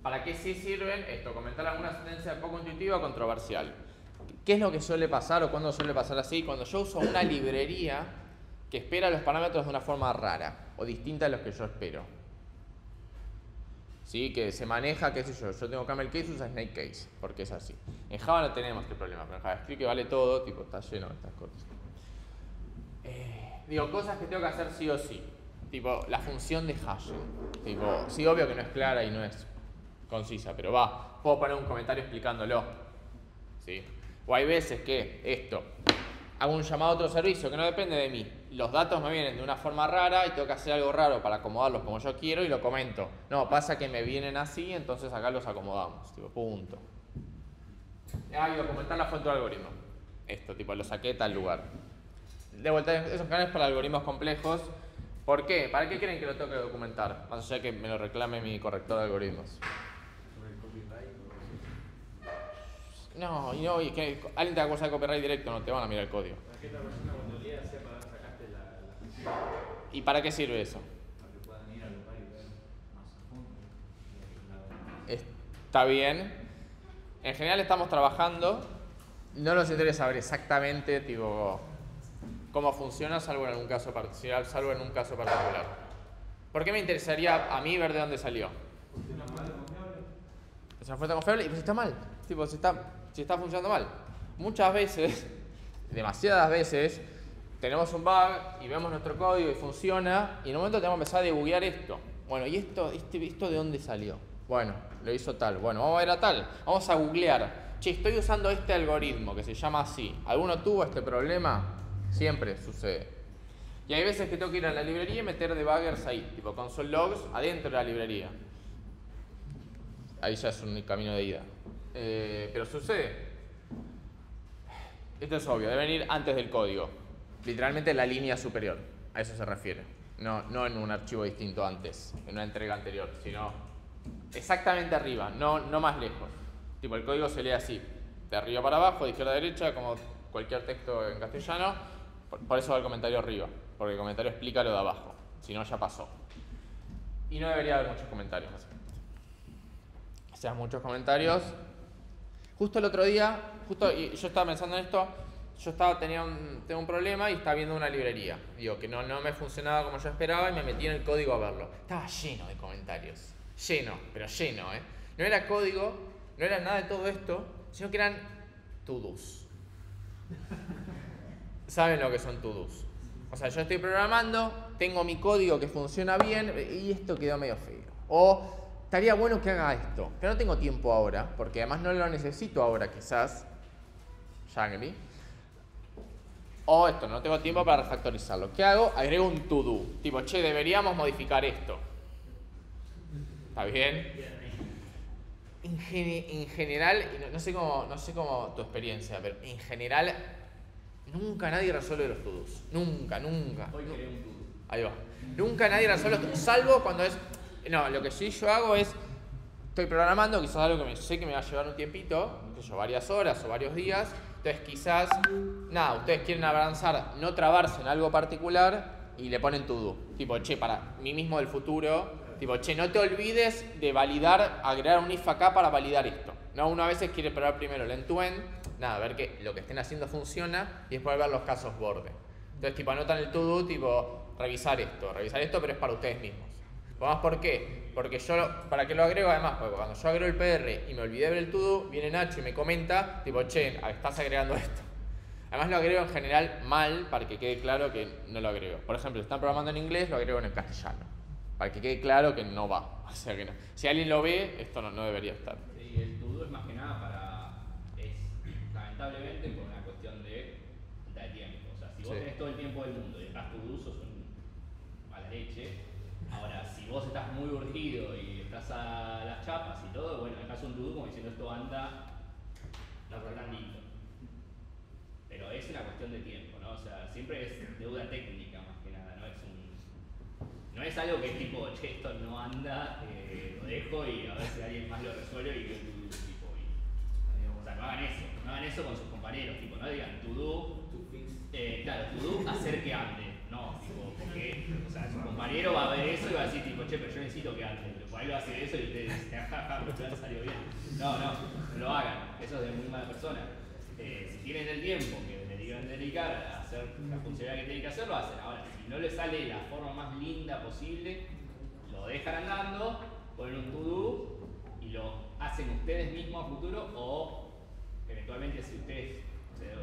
¿Para qué sí sirven esto? Comentar alguna sentencia poco intuitiva o controversial. ¿Qué es lo que suele pasar o cuándo suele pasar así? Cuando yo uso una librería que espera los parámetros de una forma rara o distinta a los que yo espero. ¿Sí? Que se maneja, qué sé yo, yo tengo camel case, usa snake case, porque es así. En Java no tenemos este problema, pero en JavaScript vale todo, tipo, está lleno de estas cosas. Digo, cosas que tengo que hacer sí o sí. Tipo, la función de hashing. Tipo, sí, obvio que no es clara y no es concisa, pero puedo poner un comentario explicándolo. ¿Sí? O hay veces que esto, hago un llamado a otro servicio que no depende de mí. Los datos me vienen de una forma rara y tengo que hacer algo raro para acomodarlos como yo quiero y lo comento. No, pasa que me vienen así, entonces acá los acomodamos. Tipo, punto. Y documentar la fuente del algoritmo. Esto, tipo, lo saqué de tal lugar. De vuelta, esos canales para algoritmos complejos. ¿Por qué? ¿Para qué creen que lo tengo que documentar? Más allá de que me lo reclame mi corrector de algoritmos. No, y es que alguien te va a acusar de copyright directo, no te van a mirar el código. Para que esta persona cuando lea sepa dónde sacaste la función. ¿Y para qué sirve eso? Para que puedan ir al lugar y ver más a fondo. Está bien. En general estamos trabajando. No nos interesa saber exactamente tipo, cómo funciona, salvo en un caso particular. ¿Por qué me interesaría a mí ver de dónde salió? Es una fuente confiable y pues está mal. Tipo, si está funcionando mal. Muchas veces, demasiadas veces, tenemos un bug y vemos nuestro código y funciona y en un momento tenemos que empezar a debuguear esto. Bueno, ¿y esto de dónde salió? Bueno, lo hizo tal. Bueno, vamos a ver a tal. Vamos a googlear. Che, estoy usando este algoritmo que se llama así. ¿Alguno tuvo este problema? Siempre sucede. Y hay veces que tengo que ir a la librería y meter debuggers ahí, tipo console logs adentro de la librería. Ahí ya es un camino de ida. Pero sucede. Esto es obvio, deben ir antes del código. Literalmente en la línea superior. A eso se refiere. No en un archivo distinto antes, en una entrega anterior, sino exactamente arriba, no más lejos. Tipo, el código se lee así, de arriba para abajo, de izquierda a derecha, como cualquier texto en castellano. Por eso va el comentario arriba, porque el comentario explica lo de abajo. Si no, ya pasó. Y no debería haber muchos comentarios. O sea, muchos comentarios. Justo el otro día, y yo estaba pensando en esto, tengo un problema y estaba viendo una librería. Digo, que no me funcionaba como yo esperaba y me metí en el código a verlo. Estaba lleno de comentarios. Lleno, pero lleno, ¿eh? No era código, no era nada de todo esto, sino que eran to-dos. ¿Saben lo que son to-dos? O sea, yo estoy programando, tengo mi código que funciona bien y esto quedó medio feo. O estaría bueno que haga esto, pero no tengo tiempo ahora, porque además no lo necesito ahora quizás. Shangri. O esto, no tengo tiempo para refactorizarlo. ¿Qué hago? Agrego un to-do. Tipo, che, deberíamos modificar esto. ¿Está bien? En general, no sé cómo tu experiencia, pero en general nunca nadie resuelve los to-dos. Nunca. Hoy quería un to-do. Ahí va. Nunca nadie resuelve los to-dos, salvo cuando es... No, lo que sí yo hago es... Estoy programando, quizás algo que sé que me va a llevar un tiempito, varias horas o varios días. Entonces quizás, ustedes quieren avanzar, no trabarse en algo particular y le ponen to-do. Tipo, che, para mí mismo del futuro, tipo, che, no te olvides de validar, agregar un if acá para validar esto. No, uno a veces quiere probar primero el end-to-end, ver que lo que estén haciendo funciona y después ver los casos borde. Entonces, tipo, anotan el to-do, tipo, revisar esto, pero es para ustedes mismos. Además, ¿por qué? Porque ¿para qué lo agrego? Además, porque cuando yo agrego el PR y me olvidé de ver el to-do, viene Nacho y me comenta, tipo, che, estás agregando esto. Además lo agrego en general mal, para que quede claro que no lo agrego. Por ejemplo, si están programando en inglés, lo agrego en el castellano. Para que quede claro que no va. O sea que no. Si alguien lo ve, esto no debería estar. Sí, el to-do es más que nada lamentablemente por una cuestión de tiempo. O sea, si vos tenés todo el tiempo del mundo y estás to-do, sos a la leche. Ahora, si vos estás muy urgido y estás a las chapas y todo, bueno, dejás un to-do como diciendo esto anda blandito. Pero es una cuestión de tiempo, ¿no? O sea, siempre es deuda técnica más que nada, no es algo que es tipo, che, esto no anda, lo dejo y a ver si alguien más lo resuelve y que un to-do. no hagan eso. No hagan eso con sus compañeros. Tipo, no digan to do. To fix. Claro, to do, hacer que ande. No, tipo, porque, o sea, su compañero va a ver eso y va a decir, tipo, che, pero yo necesito que ande. Por ahí lo hace eso y ustedes dicen, jajaja, me salió bien. No lo hagan. Eso es de muy mala persona. Si tienen el tiempo que le digan dedicar a hacer la funcionalidad que tienen que hacer, lo hacen. Ahora, si no les sale de la forma más linda posible, lo dejan andando, ponen un to-do y lo hacen ustedes mismos a futuro o eventualmente si ustedes se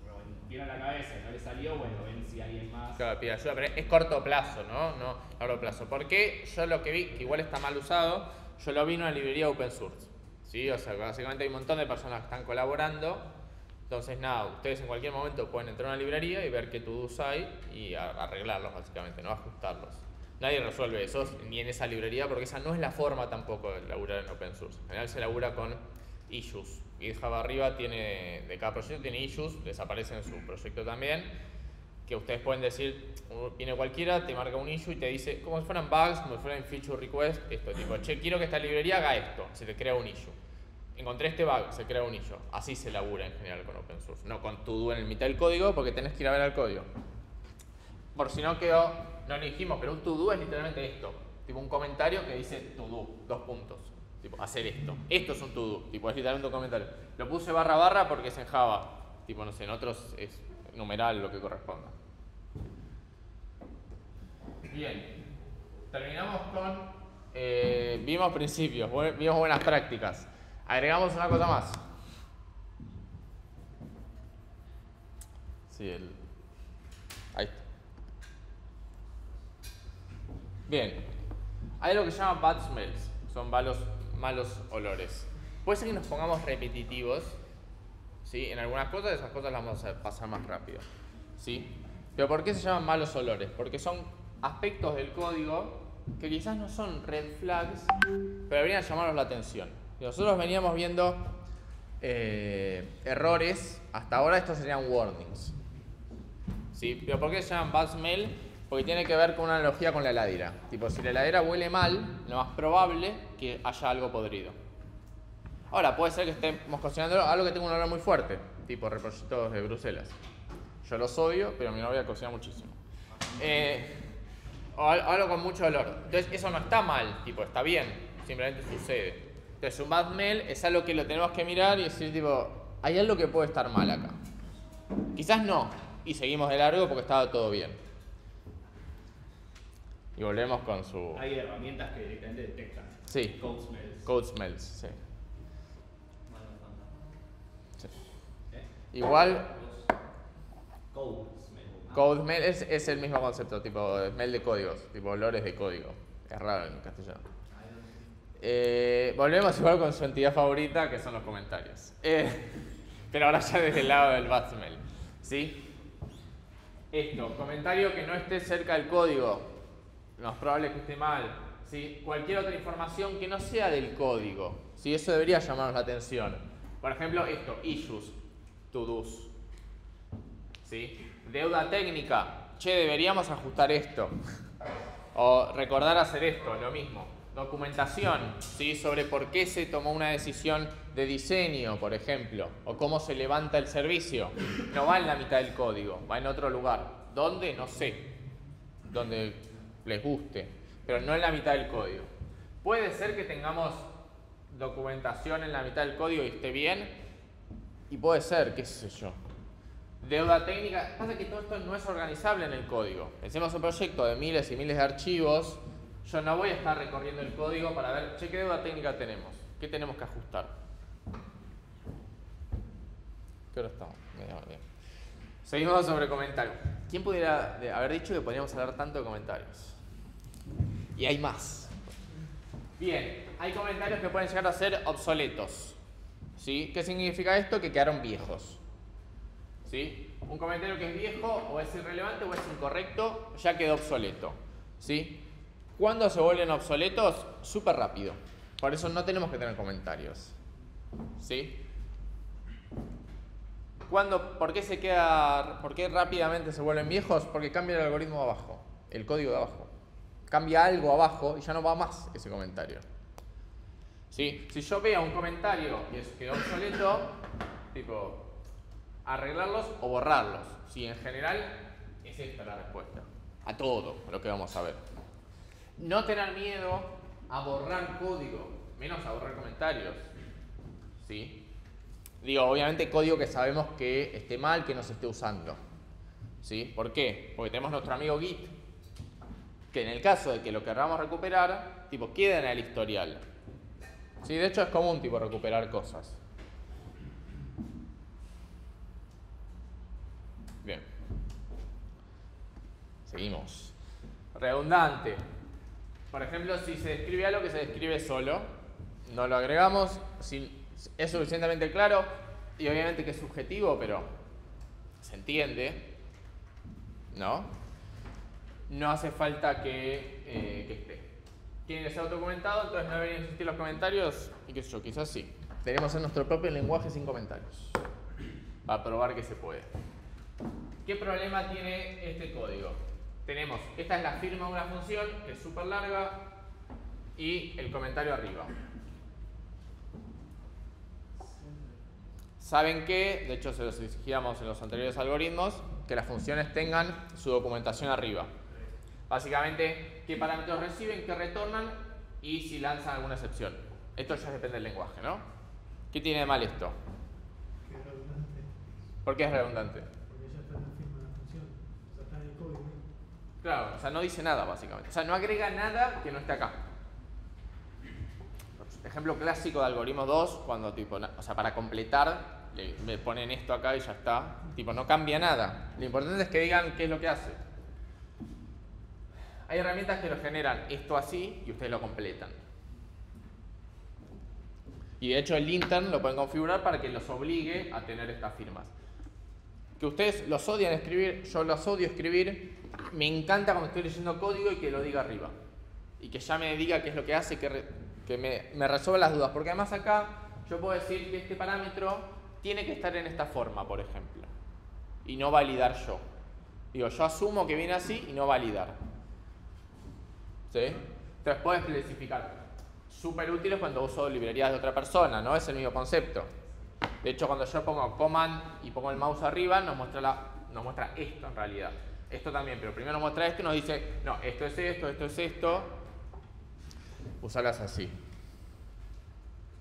rompieron la cabeza y no les salió, bueno, ven si alguien más... Claro, pide ayuda, pero es corto plazo, ¿no? No largo plazo. Porque yo lo que vi, que igual está mal usado, yo lo vi en una librería open source. ¿Sí? O sea, básicamente hay un montón de personas que están colaborando. Entonces, nada, ustedes en cualquier momento pueden entrar a una librería y ver qué to-dos hay y arreglarlos, básicamente, no ajustarlos. Nadie resuelve eso ni en esa librería porque esa no es la forma tampoco de laburar en open source. En general se labura con issues. GitHub arriba tiene, de cada proyecto tiene issues, desaparece en su proyecto también, que ustedes pueden decir, viene cualquiera, te marca un issue y te dice, como si fueran bugs, como si fueran feature request, esto, tipo, che, quiero que esta librería haga esto, se te crea un issue. Encontré este bug, se crea un issue. Así se labura en general con open source, no con to-do en el mitad del código porque tenés que ir a ver el código. Por si no quedó, no lo dijimos, pero un to-do es literalmente esto, tipo un comentario que dice to-do, 2 puntos. Tipo, hacer esto. Esto es un to-do. Tipo, es literalmente un comentario. Lo puse barra barra porque es en Java. Tipo, no sé, en otros es numeral lo que corresponda. Bien. Terminamos con... vimos principios, vimos buenas prácticas. Agregamos una cosa más. Sí, ahí está. Bien. Hay algo que se llama bad smells. Son malos olores. Puede ser que nos pongamos repetitivos, ¿sí? En algunas cosas, esas cosas las vamos a pasar más rápido, ¿sí? Pero ¿por qué se llaman malos olores? Porque son aspectos del código que quizás no son red flags, pero deberían llamarnos la atención. Nosotros veníamos viendo errores, hasta ahora estos serían warnings, ¿sí? Pero ¿por qué se llaman bad smell? Porque tiene que ver con una analogía con la heladera. Tipo, si la heladera huele mal, lo más probable que haya algo podrido. Ahora, puede ser que estemos cocinando algo que tenga un olor muy fuerte, tipo repollitos de Bruselas. Yo los odio, pero mi novia cocina muchísimo. O algo con mucho olor. Entonces, eso no está mal, tipo, está bien, simplemente sucede. Entonces, un bad smell es algo que lo tenemos que mirar y decir, tipo, hay algo que puede estar mal acá. Quizás no, y seguimos de largo porque estaba todo bien. Y volvemos con su... Hay herramientas que directamente detectan. Sí. Code smells. Code smells, sí. Bueno, fantástico. Sí. Igual, Code smell. code smell es el mismo concepto, tipo smell de códigos, tipo olores de código. Es raro en castellano. Volvemos igual con su entidad favorita, que son los comentarios. Pero ahora ya desde el lado del bad smell, ¿sí? Esto, comentario que no esté cerca del código. Lo más probable es que esté mal, ¿sí? Cualquier otra información que no sea del código, ¿sí? Eso debería llamarnos la atención. Por ejemplo, esto, issues, to-dos, ¿sí? Deuda técnica, che, deberíamos ajustar esto. O recordar hacer esto, lo mismo. Documentación, ¿sí? Sobre por qué se tomó una decisión de diseño, por ejemplo, o cómo se levanta el servicio. No va en la mitad del código, va en otro lugar. ¿Dónde? No sé. Donde les guste, pero no en la mitad del código. Puede ser que tengamos documentación en la mitad del código y esté bien, y puede ser, qué sé yo. Deuda técnica, pasa que todo esto no es organizable en el código. Pensemos en un proyecto de miles y miles de archivos. Yo no voy a estar recorriendo el código para ver, che, ¿qué deuda técnica tenemos? ¿Qué tenemos que ajustar? ¿Qué hora estamos? Bien. Seguimos sobre comentarios. ¿Quién pudiera haber dicho que podríamos hablar tanto de comentarios? Y hay más. Bien, hay comentarios que pueden llegar a ser obsoletos, ¿sí? ¿Qué significa esto? Que quedaron viejos, ¿sí? Un comentario que es viejo o es irrelevante o es incorrecto ya quedó obsoleto, ¿sí? ¿Cuándo se vuelven obsoletos? Súper rápido. Por eso no tenemos que tener comentarios, ¿sí? ¿Por qué rápidamente se vuelven viejos? Porque cambia el algoritmo abajo, el código de abajo. Cambia algo abajo y ya no va más ese comentario, ¿sí? Si yo veo un comentario que quedó obsoleto, Tipo, arreglarlos o borrarlos. Sí, en general es esta la respuesta. A todo lo que vamos a ver. No tener miedo a borrar código, menos a borrar comentarios. ¿Sí? Digo, obviamente código que sabemos que esté mal, que no se esté usando. ¿Sí? ¿Por qué? Porque tenemos nuestro amigo Git, que en el caso de que lo queramos recuperar, tipo, queda en el historial. ¿Sí? De hecho es común, tipo, recuperar cosas. Bien. Seguimos. Redundante. Por ejemplo, si se describe algo que se describe solo, no lo agregamos. Si es suficientemente claro, y obviamente que es subjetivo, pero se entiende, ¿no? No hace falta que esté. Tiene que ser autocomentado, entonces no deberían existir los comentarios, y qué sé yo, quizás sí. Deberíamos hacer nuestro propio lenguaje sin comentarios, para probar que se puede. ¿Qué problema tiene este código? Tenemos, esta es la firma de una función, que es súper larga, y el comentario arriba. Saben que, de hecho se los exigíamos en los anteriores algoritmos, que las funciones tengan su documentación arriba. Básicamente, qué parámetros reciben, qué retornan y si lanzan alguna excepción. Esto ya depende del lenguaje, ¿no? ¿Qué tiene de mal esto? Que es redundante. ¿Por qué es redundante? Porque ya está en la firma de la función. O sea, está en el código. Claro, o sea, no dice nada básicamente. O sea, no agrega nada que no esté acá. Ejemplo clásico de algoritmo 2, cuando tipo, o sea, para completar, le ponen esto acá y ya está. Tipo, no cambia nada. Lo importante es que digan qué es lo que hace. Hay herramientas que lo generan esto así y ustedes lo completan. Y de hecho el intern lo pueden configurar para que los obligue a tener estas firmas. Que ustedes los odian escribir, yo los odio escribir. Me encanta cuando estoy leyendo código y que lo diga arriba. Y que ya me diga qué es lo que hace, que me resuelva las dudas. Porque además acá yo puedo decir que este parámetro tiene que estar en esta forma, por ejemplo. Y no validar yo. Digo, yo asumo que viene así y no validar. ¿Sí? Entonces puedo especificar. Súper útiles cuando uso librerías de otra persona, ¿no? Es el mismo concepto. De hecho, cuando yo pongo command y pongo el mouse arriba, nos muestra esto en realidad. Esto también, pero primero nos muestra esto y nos dice, no, esto es esto, esto es esto. Usarlas así.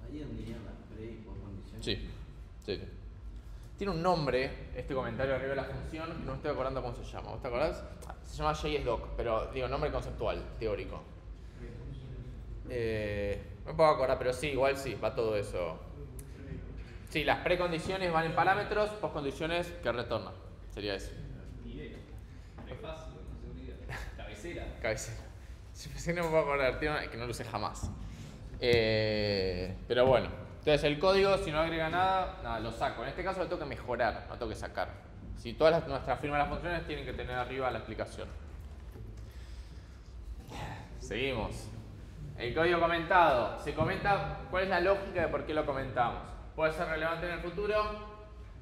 Ahí donde irían las pre por condiciones. Sí. Tiene un nombre, este comentario arriba de la función, que no me estoy acordando cómo se llama. ¿Vos te acordás? Se llama JSDoc, pero digo, nombre conceptual, teórico. No puedo acordar, pero sí, igual sí, va todo eso. Sí, las precondiciones van en parámetros, postcondiciones que retornan. Sería eso. Ni idea. Es fácil, no sé una idea. Cabecera. Cabecera. Sí, no me puedo acordar, que no lo usé jamás. Pero bueno, entonces el código, si no agrega nada, lo saco. En este caso lo tengo que mejorar, no tengo que sacar. Si todas nuestras firmas de las funciones tienen que tener arriba la explicación. Seguimos. El código comentado. Se comenta cuál es la lógica de por qué lo comentamos. Puede ser relevante en el futuro.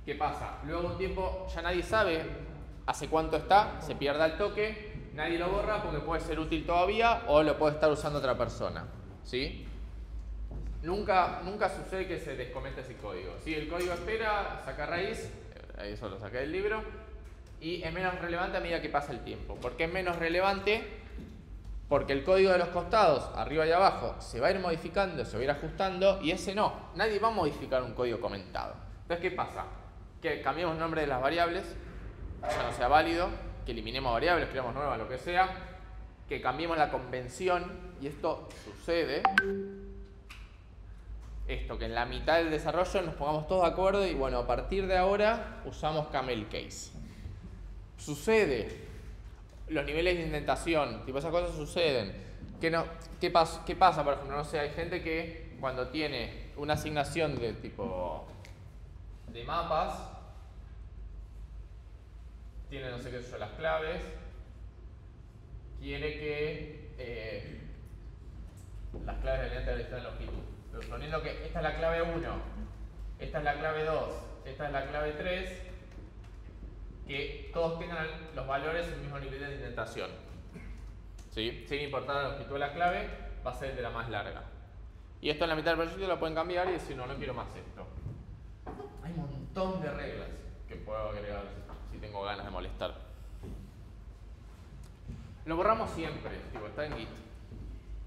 ¿Qué pasa? Luego de un tiempo ya nadie sabe hace cuánto está, se pierde al toque, nadie lo borra porque puede ser útil todavía o lo puede estar usando otra persona. ¿Sí? Nunca sucede que se descomente ese código. ¿Sí? El código espera, saca raíz, ahí eso lo saqué del libro, y es menos relevante a medida que pasa el tiempo. ¿Por qué es menos relevante? Porque el código de los costados, arriba y abajo, se va a ir modificando, se va a ir ajustando, y ese no. Nadie va a modificar un código comentado. Entonces, ¿qué pasa? Que cambiemos el nombre de las variables, ya no sea válido, que eliminemos variables, creamos nuevas, lo que sea, que cambiemos la convención, y esto sucede, que en la mitad del desarrollo nos pongamos todos de acuerdo y bueno, a partir de ahora usamos camel case. Sucede. Los niveles de indentación, tipo esas cosas suceden. ¿Qué pasa, por ejemplo? No sé, hay gente que cuando tiene una asignación de tipo de mapas, tiene no sé qué son las claves, quiere que las claves delineantes de la lista de longitud. Pero suponiendo que esta es la clave 1, esta es la clave 2, esta es la clave 3, que todos tengan los valores en el mismo nivel de indentación. ¿Sí? Sin importar la longitud de la clave, va a ser el de la más larga. Y esto en la mitad del proyecto lo pueden cambiar y decir, no quiero más esto. Hay un montón de reglas que puedo agregar si tengo ganas de molestar. Lo borramos siempre, tipo, está en Git.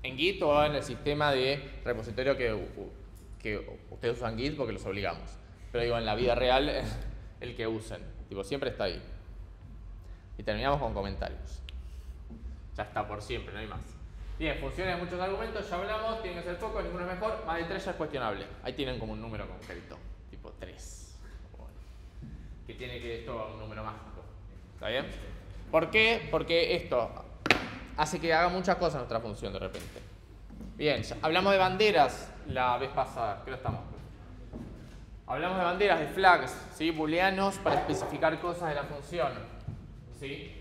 En Git o en el sistema de repositorio que ustedes usan Git porque los obligamos. Pero digo, en la vida real, el que usen. Tipo, siempre está ahí. Y terminamos con comentarios. Ya está por siempre, no hay más. Bien, funciones de muchos argumentos, ya hablamos, tienen que ser pocos, ninguno es mejor, más de 3 ya es cuestionable. Ahí tienen como un número concreto, tipo 3. Que tiene que esto un número mágico. ¿Está bien? ¿Por qué? Porque esto hace que haga muchas cosas nuestra función de repente. Bien, hablamos de banderas la vez pasada, creo que estamos. Hablamos de banderas, de flags, ¿sí? Booleanos para especificar cosas de la función. ¿Sí?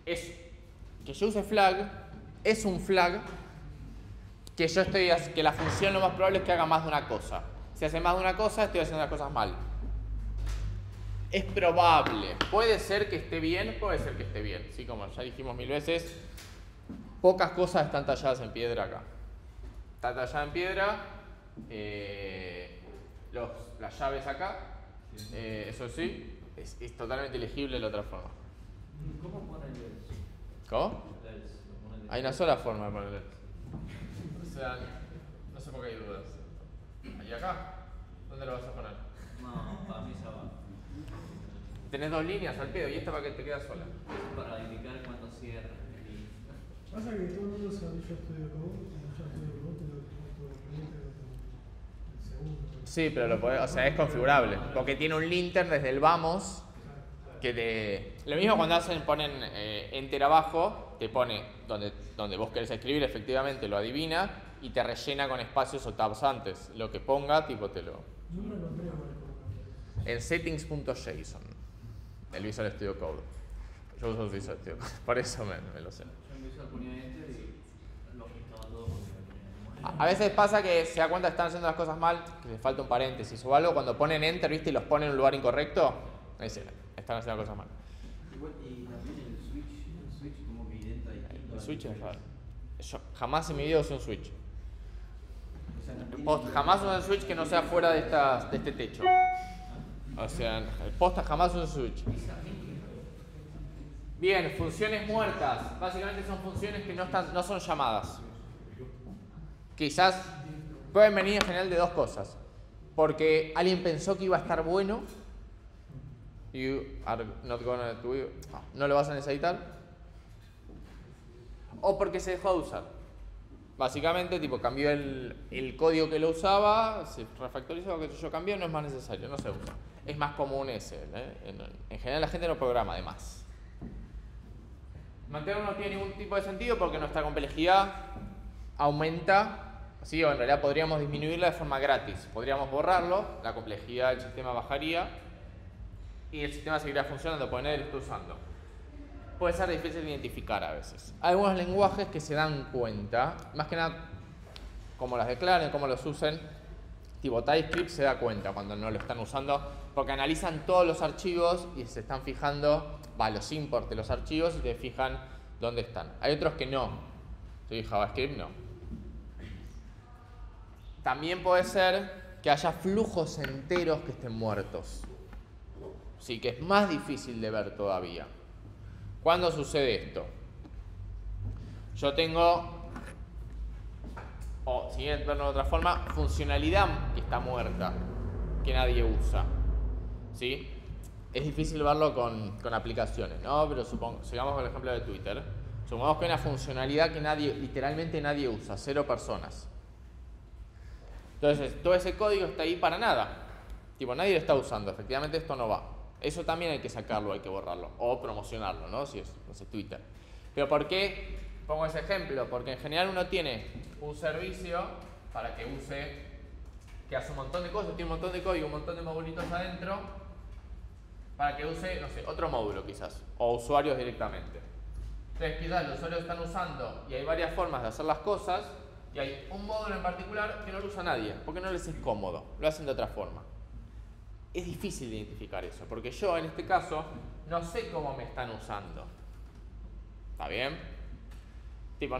Que yo use flag es un flag que que la función lo más probable es que haga más de una cosa. Si hace más de una cosa, estoy haciendo las cosas mal. Es probable. Puede ser que esté bien, puede ser que esté bien. ¿Sí? Como ya dijimos 1000 veces, pocas cosas están talladas en piedra acá. Está tallada en piedra, las llaves acá, eso sí, es totalmente legible de la otra forma. ¿Cómo ponen eso? ¿Cómo? Hay una sola forma de ponerle. O sea, no sé por qué hay dudas. ¿Y acá? ¿Dónde lo vas a poner? No, para mí ya va. Tenés 2 líneas al pedo y esta para que te queda sola. Para indicar cuando cierra. Pasa que todo el mundo sabe Visual Studio Code, en Visual Studio Code te lo permite el segundo. Sí, pero lo podés, o sea, es configurable. Porque tiene un linter desde el vamos que te... Lo mismo cuando ponen enter abajo, te pone donde vos querés escribir, efectivamente lo adivina y te rellena con espacios o tabs antes. Lo que ponga, tipo te lo... No me encontré con el En settings.json, el Visual Studio Code. Yo uso el Visual Studio Code, por eso me lo sé. Yo en Visual ponía enter y lo ajustaba todo porque me ponía A veces pasa que se da cuenta que están haciendo las cosas mal, que les falta un paréntesis o algo. Cuando ponen enter, ¿viste? Y los ponen en un lugar incorrecto, dicen, están haciendo cosas mal. Igual, y también el switch como que identa distinto. El switch es raro. Yo jamás en mi vida usé un switch. O sea, no tiene- Posta, jamás usé un switch que no sea fuera de este techo. O sea, posta jamás usé un switch. Bien, funciones muertas. Básicamente son funciones que no son llamadas. Quizás pueden venir en general de 2 cosas. Porque alguien pensó que iba a estar bueno. You are not gonna do it. No lo vas a necesitar. O porque se dejó de usar. Básicamente, tipo, cambió el código que lo usaba, se refactorizó, que yo cambié, no es más necesario, no se usa. Es más común ese. En general la gente no programa de más. Mantenerlo no tiene ningún tipo de sentido porque nuestra complejidad aumenta, ¿sí? O en realidad podríamos disminuirla de forma gratis. Podríamos borrarlo, la complejidad del sistema bajaría y el sistema seguirá funcionando porque nadie lo está usando. Puede ser difícil de identificar a veces. Hay algunos lenguajes que se dan cuenta, más que nada cómo las declaren, cómo los usen. Tipo TypeScript se da cuenta cuando no lo están usando porque analizan todos los archivos y se están fijando, los imports de los archivos y se fijan dónde están. Hay otros que no. Sí, JavaScript no. También puede ser que haya flujos enteros que estén muertos. Sí, que es más difícil de ver todavía. ¿Cuándo sucede esto? Yo tengo, o si quieren verlo de otra forma, funcionalidad que está muerta, que nadie usa. ¿Sí? Es difícil verlo con aplicaciones, ¿no? Pero sigamos con el ejemplo de Twitter. Supongamos que hay una funcionalidad que literalmente nadie usa, 0 personas. Entonces, todo ese código está ahí para nada. Tipo, nadie lo está usando, efectivamente esto no va. Eso también hay que sacarlo, hay que borrarlo. O promocionarlo, ¿no? Si es, no sé, Twitter. Pero ¿por qué pongo ese ejemplo? Porque en general uno tiene un servicio para que use, que hace un montón de cosas, tiene un montón de código, un montón de modulitos adentro, para que use, no sé, otro módulo quizás, o usuarios directamente. Entonces quizás los usuarios están usando y hay varias formas de hacer las cosas y hay un módulo en particular que no lo usa nadie, porque no les es cómodo, lo hacen de otra forma. Es difícil de identificar eso, porque yo en este caso no sé cómo me están usando. ¿Está bien? Tipo,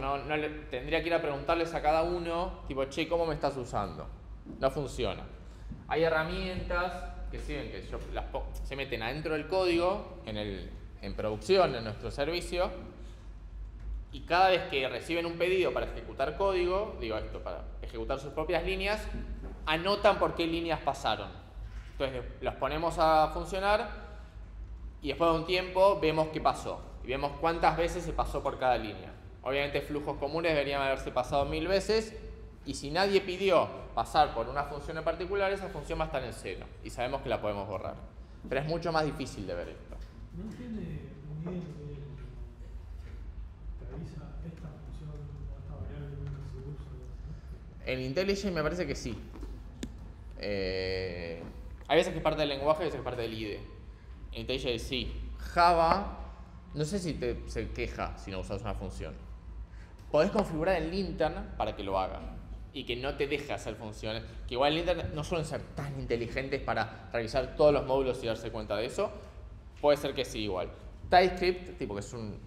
tendría que ir a preguntarles a cada uno, tipo, che, ¿cómo me estás usando? No funciona. Hay herramientas que sirven, que se meten adentro del código, en producción, en nuestro servicio, y cada vez que reciben un pedido para ejecutar código, para ejecutar sus propias líneas, anotan por qué líneas pasaron. Entonces los ponemos a funcionar y después de un tiempo vemos qué pasó y vemos cuántas veces se pasó por cada línea. Obviamente flujos comunes deberían haberse pasado 1000 veces, y si nadie pidió pasar por una función en particular, esa función va a estar en 0 y sabemos que la podemos borrar. Pero es mucho más difícil de ver esto. ¿No tiene un nivel que avisa esta función o esta variable nunca se usa? En IntelliJ me parece que sí. Hay veces que es parte del lenguaje y veces que es parte del IDE. En IntelliJ sí. Java, no sé si se queja si no usas una función. Podés configurar el lintern para que lo haga y que no te deje hacer funciones. Que igual el lintern no suelen ser tan inteligentes para revisar todos los módulos y darse cuenta de eso. Puede ser que sí igual. TypeScript, que es un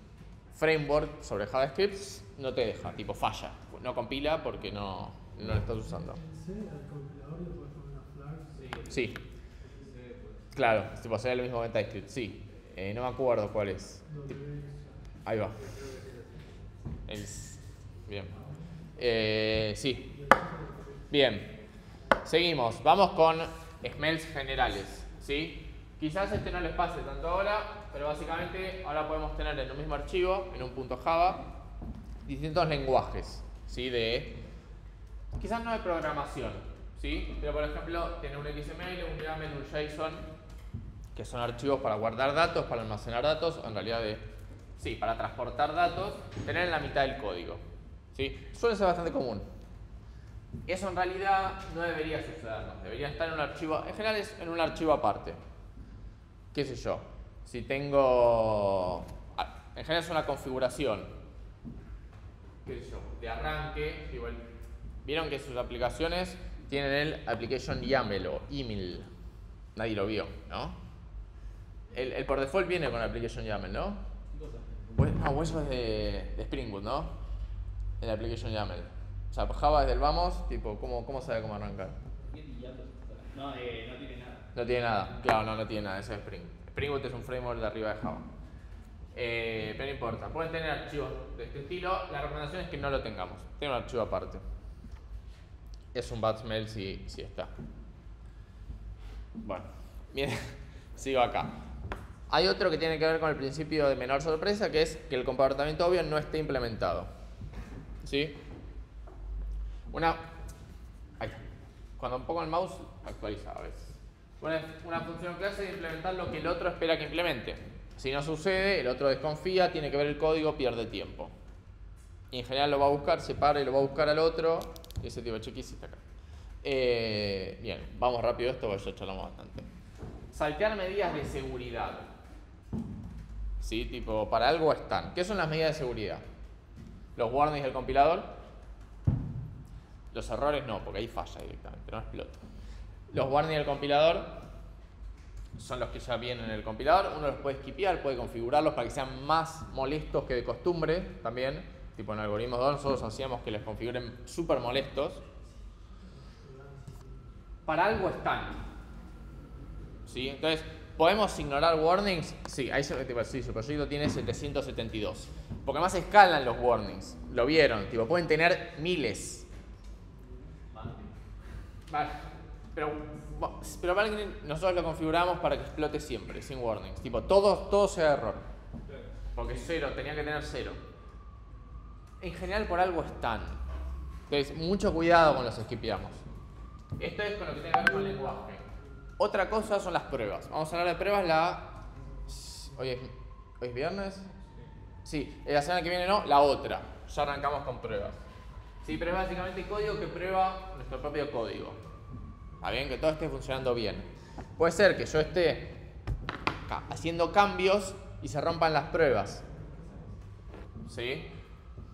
framework sobre JavaScript, no te deja, falla. No compila porque no lo estás usando. ¿En C al compilador le puedes poner una flag? Sí. Claro, sería lo mismo que en TypeScript, sí. No me acuerdo cuál es. Ahí va. Bien. Sí. Bien. Seguimos. Vamos con smells generales. ¿Sí? Quizás no les pase tanto ahora, pero básicamente ahora podemos tener en un mismo archivo, en un punto Java, distintos lenguajes. ¿Sí? Quizás no de programación. ¿Sí? Pero por ejemplo, tiene un XML, un YAML, un JSON, que son archivos para guardar datos, para almacenar datos, en realidad para transportar datos, tener en la mitad del código. ¿Sí? Suele ser bastante común. Eso en realidad no debería sucedernos, debería estar en un archivo, en general es en un archivo aparte. ¿Qué sé yo? Si tengo, en general es una configuración, qué sé yo, de arranque, igual, vieron que sus aplicaciones tienen el application YAML o YAML, nadie lo vio, ¿no? El por default viene con application YAML, ¿no? Pues eso es de Spring Boot, ¿no? El application YAML. O sea, Java desde el vamos, ¿cómo sabe cómo arrancar? No tiene nada. No tiene nada, claro, no tiene nada, eso es Spring. Spring Boot es un framework de arriba de Java. Pero no importa, pueden tener archivos de este estilo, la recomendación es que no lo tengamos, tenga un archivo aparte. Es un bad smell si está. Bueno, bien, sigo acá. Hay otro que tiene que ver con el principio de menor sorpresa, que es que el comportamiento obvio no esté implementado. ¿Sí? Ahí está. Cuando pongo el mouse, actualiza a veces. Una función clase es implementar lo que el otro espera que implemente. Si no sucede, el otro desconfía, tiene que ver el código, pierde tiempo. Y en general lo va a buscar, se para y lo va a buscar al otro. Y ese tipo de check hiciste acá. Bien, vamos rápido esto porque ya charlamos bastante. Saltear medidas de seguridad. ¿Sí? Para algo están. ¿Qué son las medidas de seguridad? Los warnings del compilador. Los errores no, porque ahí falla directamente, no explota. Los warnings del compilador son los que ya vienen en el compilador. Uno los puede skipear, puede configurarlos para que sean más molestos que de costumbre también. En algoritmos 2 nosotros hacíamos que les configuren súper molestos. Para algo están. ¿Sí? Entonces, ¿podemos ignorar warnings? Sí, ahí su proyecto tiene 772. Porque además escalan los warnings. Lo vieron, pueden tener miles. Vale. Pero nosotros lo configuramos para que explote siempre, sin warnings. Todo sea error. Porque tenía que tener 0. En general por algo están. Entonces, mucho cuidado con los skipeamos. Esto es con lo que tiene que ver con el lenguaje. Otra cosa son las pruebas. Vamos a hablar de pruebas ¿Hoy es viernes? Sí, la semana que viene no, la otra. Ya arrancamos con pruebas. Sí, pero es básicamente código que prueba nuestro propio código. ¿Está bien? Que todo esté funcionando bien. Puede ser que yo esté haciendo cambios y se rompan las pruebas. ¿Sí?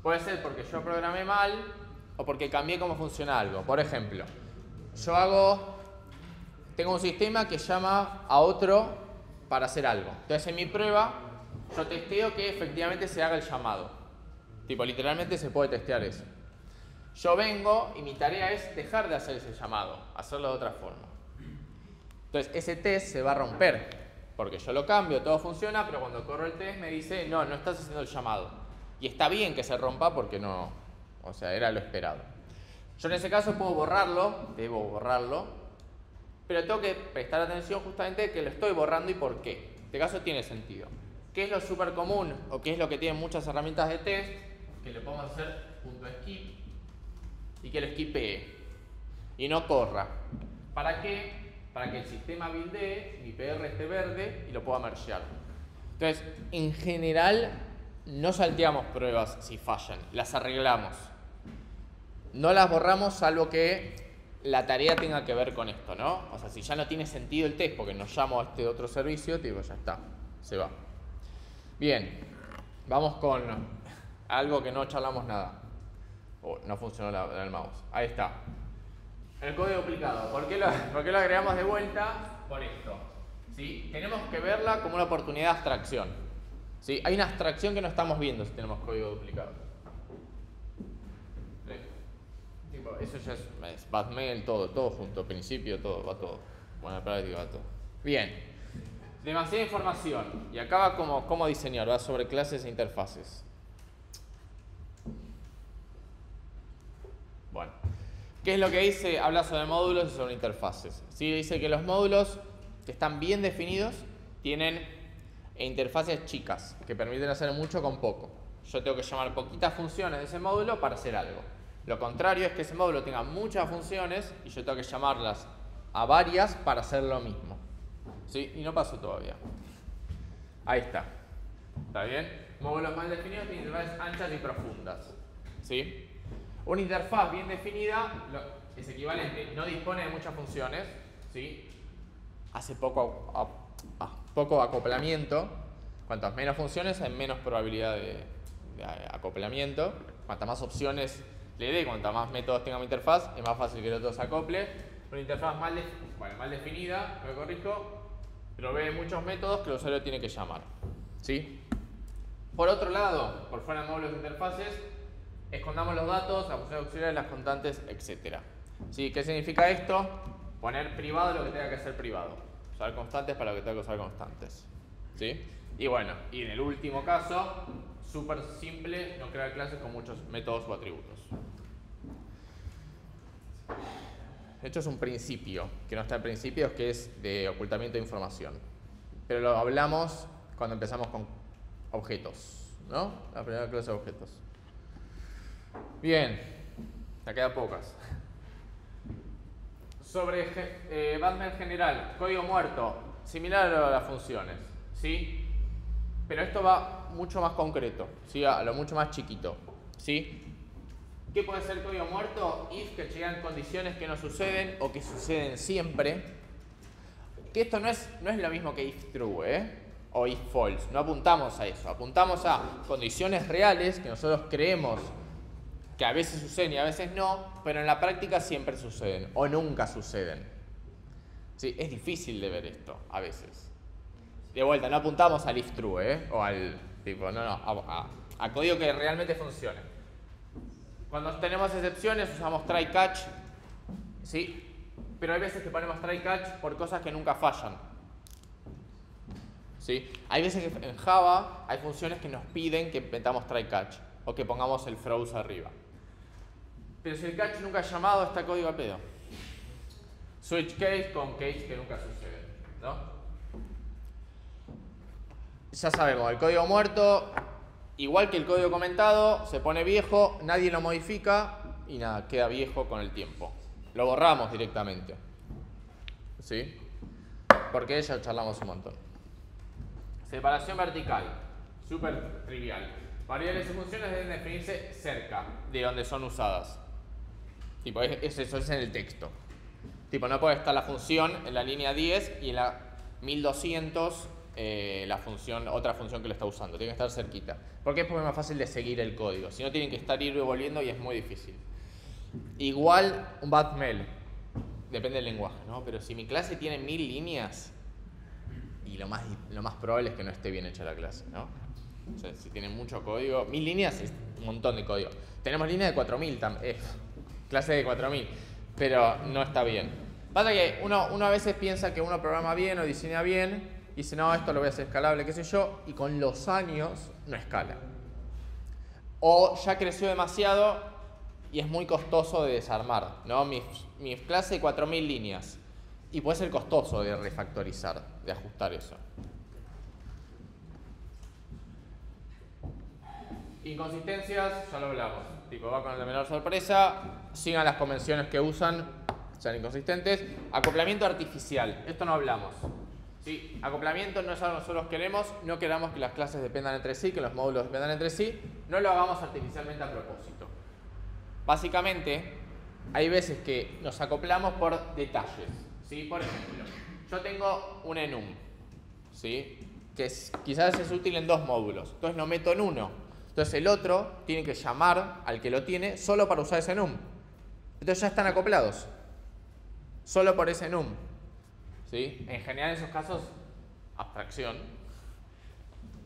Puede ser porque yo programé mal o porque cambié cómo funciona algo. Por ejemplo, tengo un sistema que llama a otro para hacer algo. Entonces en mi prueba yo testeo que efectivamente se haga el llamado. Literalmente se puede testear eso. Yo vengo y mi tarea es dejar de hacer ese llamado, hacerlo de otra forma. Entonces ese test se va a romper, porque yo lo cambio, todo funciona, pero cuando corro el test me dice, no, no estás haciendo el llamado. Y está bien que se rompa porque no, o sea, era lo esperado. Yo en ese caso puedo borrarlo, debo borrarlo, pero tengo que prestar atención justamente que lo estoy borrando y por qué. En este caso tiene sentido. ¿Qué es lo súper común o qué es lo que tienen muchas herramientas de test? Que le podemos hacer .skip y que lo skipee y no corra. ¿Para qué? Para que el sistema buildee, mi PR esté verde y lo pueda mergear. Entonces, en general, no salteamos pruebas si fallan, las arreglamos. No las borramos salvo que la tarea tenga que ver con esto, ¿no? O sea, si ya no tiene sentido el test porque no llamo a este otro servicio, digo, ya está, se va. Bien, vamos con algo que no charlamos nada. No funcionó el mouse. Ahí está. El código duplicado. ¿Por qué lo agregamos de vuelta? Por esto. ¿Sí? Tenemos que verla como una oportunidad de abstracción. ¿Sí? Hay una abstracción que no estamos viendo si tenemos código duplicado. ¿Sí? Tipo, eso ya es Batmail, todo junto. Principio, todo, va todo. Buena práctica, va todo. Bien. Demasiada información. Y acá va cómo diseñar. Va sobre clases e interfaces. Bueno. ¿Qué es lo que dice? Habla sobre módulos y sobre interfaces. ¿Sí? Dice que los módulos que están bien definidos tienen interfaces chicas que permiten hacer mucho con poco. Yo tengo que llamar poquitas funciones de ese módulo para hacer algo. Lo contrario es que ese módulo tenga muchas funciones y yo tengo que llamarlas a varias para hacer lo mismo. ¿Sí? Y no pasó todavía. Ahí está. ¿Está bien? Módulos mal definidos tienen interfaces anchas y profundas. ¿Sí? Una interfaz bien definida es equivalente, no dispone de muchas funciones, ¿sí? Hace poco acoplamiento. Cuantas menos funciones, hay menos probabilidad de acoplamiento. Cuantas más opciones le dé, cuantas más métodos tenga mi interfaz, es más fácil que el otro se acople. Una interfaz mal definida, me corrijo, provee muchos métodos que el usuario tiene que llamar, ¿sí? Por otro lado, por fuera de módulos de interfaces, escondamos los datos, las funciones auxiliares, las constantes, etc. ¿Sí? ¿Qué significa esto? Poner privado lo que tenga que ser privado. Usar constantes para lo que tenga que usar constantes. ¿Sí? Y bueno, y en el último caso, súper simple, no crear clases con muchos métodos o atributos. Esto es un principio, que no está en principios, que es de ocultamiento de información. Pero lo hablamos cuando empezamos con objetos, ¿no? La primera clase de objetos. Bien, ya quedan pocas. Sobre Batman general, código muerto, similar a las funciones, ¿sí? Pero esto va mucho más concreto, ¿sí? A lo mucho más chiquito, ¿sí? ¿Qué puede ser código muerto? If que llegan condiciones que no suceden o que suceden siempre. Que esto no es lo mismo que if true, o if false. No apuntamos a eso, apuntamos a condiciones reales que nosotros creemos que a veces suceden y a veces no, pero en la práctica siempre suceden o nunca suceden. ¿Sí? Es difícil de ver esto a veces. De vuelta, no apuntamos al if true, o al tipo, a código que realmente funcione. Cuando tenemos excepciones usamos try catch, ¿sí? Pero hay veces que ponemos try catch por cosas que nunca fallan. ¿Sí? Hay veces que en Java hay funciones que nos piden que metamos try catch o que pongamos el throws arriba. Pero si el catch nunca es llamado, está código a pedo. Switch case con case que nunca sucede, ¿no? Ya sabemos, el código muerto, igual que el código comentado, se pone viejo, nadie lo modifica y nada, queda viejo con el tiempo. Lo borramos directamente. ¿Sí? Porque ya charlamos un montón. Separación vertical, súper trivial. Variables y funciones deben definirse cerca de donde son usadas. Tipo, eso es en el texto. Tipo, no puede estar la función en la línea 10 y en la 1200 otra función que lo está usando. Tiene que estar cerquita. Porque es más fácil de seguir el código. Si no, tienen que estar ir y volviendo y es muy difícil. Igual un Batmail. Depende del lenguaje, ¿no? Pero si mi clase tiene 1000 líneas, y lo más probable es que no esté bien hecha la clase, ¿no? O sea, si tiene mucho código, 1000 líneas es un montón de código. Tenemos líneas de 4000 también, clase de 4000, pero no está bien. Pasa que uno a veces piensa que uno programa bien o diseña bien y dice, no, esto lo voy a hacer escalable, qué sé yo, y con los años no escala. O ya creció demasiado y es muy costoso de desarmar, ¿no? Mi clase de 4000 líneas y puede ser costoso de refactorizar, de ajustar eso. Inconsistencias, ya lo hablamos. Tipo, va con el de menor sorpresa, sigan las convenciones que usan, sean inconsistentes. Acoplamiento artificial, esto no hablamos. ¿Sí? Acoplamiento no es algo que nosotros queremos, no queramos que las clases dependan entre sí, que los módulos dependan entre sí, no lo hagamos artificialmente a propósito. Básicamente, hay veces que nos acoplamos por detalles. ¿Sí? Por ejemplo, yo tengo un enum, ¿sí? Que quizás es útil en 2 módulos, entonces lo meto en uno. Entonces el otro tiene que llamar al que lo tiene solo para usar ese enum. Entonces ya están acoplados, solo por ese enum. ¿Sí? En general en esos casos, abstracción.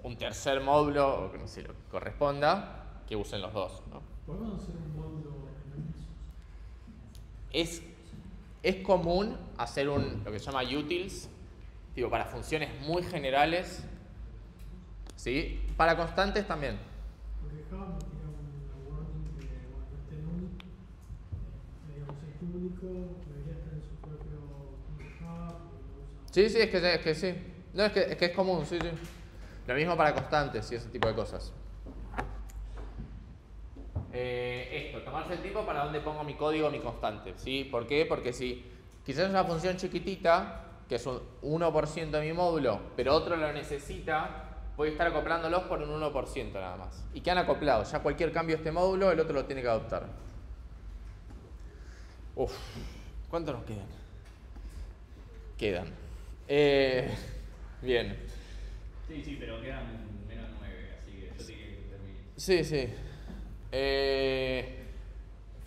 Un tercer módulo, o no sé, lo que corresponda, que usen los dos, ¿no? ¿Podemos hacer un módulo en Es común hacer lo que se llama utils, digo, para funciones muy generales, ¿sí? Para constantes también. Porque Java me tira una warning que, bueno, este NUM, digamos, es público, debería estar en su propio Java. Sí, es que sí. No, es que es común, sí. Lo mismo para constantes y ese tipo de cosas. Tomarse el tiempo para dónde pongo mi código, mi constante, ¿sí? ¿Por qué? Porque si quizás es una función chiquitita, que es un 1% de mi módulo, pero otro lo necesita, voy a estar acoplándolos por un 1% nada más. Y quedan acoplados. Ya cualquier cambio de este módulo, el otro lo tiene que adoptar. ¿Cuánto nos quedan? Quedan. Bien. Sí, pero quedan menos 9, así que yo tengo que terminar. Sí.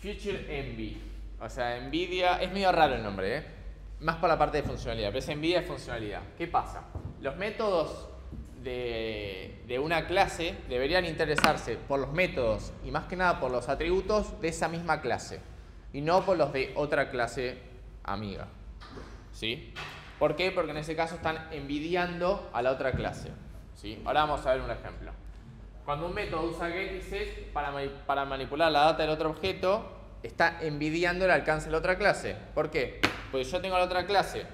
Future Envy. O sea, NVIDIA, es medio raro el nombre, más por la parte de funcionalidad, pero es NVIDIA de funcionalidad. ¿Qué pasa? Los métodos de una clase deberían interesarse por los métodos y más que nada por los atributos de esa misma clase y no por los de otra clase amiga. ¿Sí? ¿Por qué? Porque en ese caso están envidiando a la otra clase. ¿Sí? Ahora vamos a ver un ejemplo. Cuando un método usa get y set para manipular la data del otro objeto, está envidiando el alcance de la otra clase. ¿Por qué? Porque yo tengo la otra clase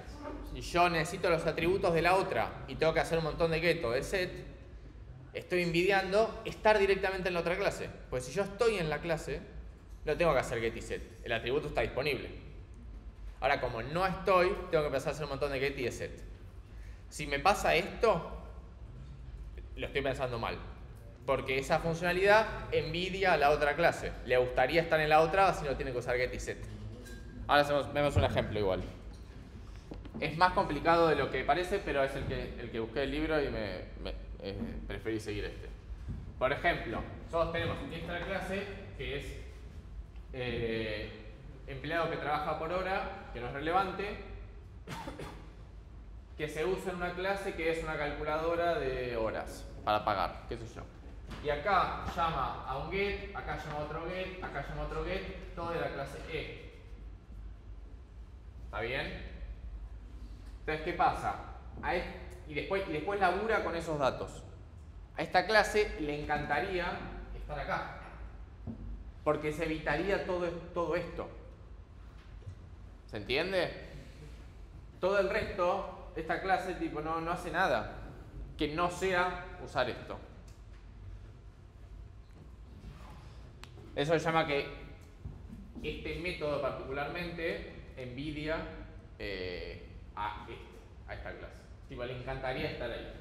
y yo necesito los atributos de la otra y tengo que hacer un montón de get o de set, estoy envidiando estar directamente en la otra clase. Pues si yo estoy en la clase, no tengo que hacer get y set. El atributo está disponible. Ahora, como no estoy, tengo que empezar a hacer un montón de get y de set. Si me pasa esto, lo estoy pensando mal. Porque esa funcionalidad envidia a la otra clase. Le gustaría estar en la otra, así no tiene que usar get y set. Ahora vemos un ejemplo igual. Es más complicado de lo que parece, pero es el que busqué el libro y preferí seguir este. Por ejemplo, nosotros tenemos esta clase que es empleado que trabaja por hora, que no es relevante, que se usa en una clase que es una calculadora de horas para pagar, qué sé yo. Y acá llama a un get, acá llama a otro get, acá llama a otro get, todo de la clase E. ¿Está bien? Entonces, ¿qué pasa? Y después labura con esos datos. A esta clase le encantaría estar acá, porque se evitaría todo esto. ¿Se entiende? Todo el resto, esta clase tipo no hace nada que no sea usar esto. Eso se llama que este método particularmente envidia a esta clase. Tipo, le encantaría estar ahí.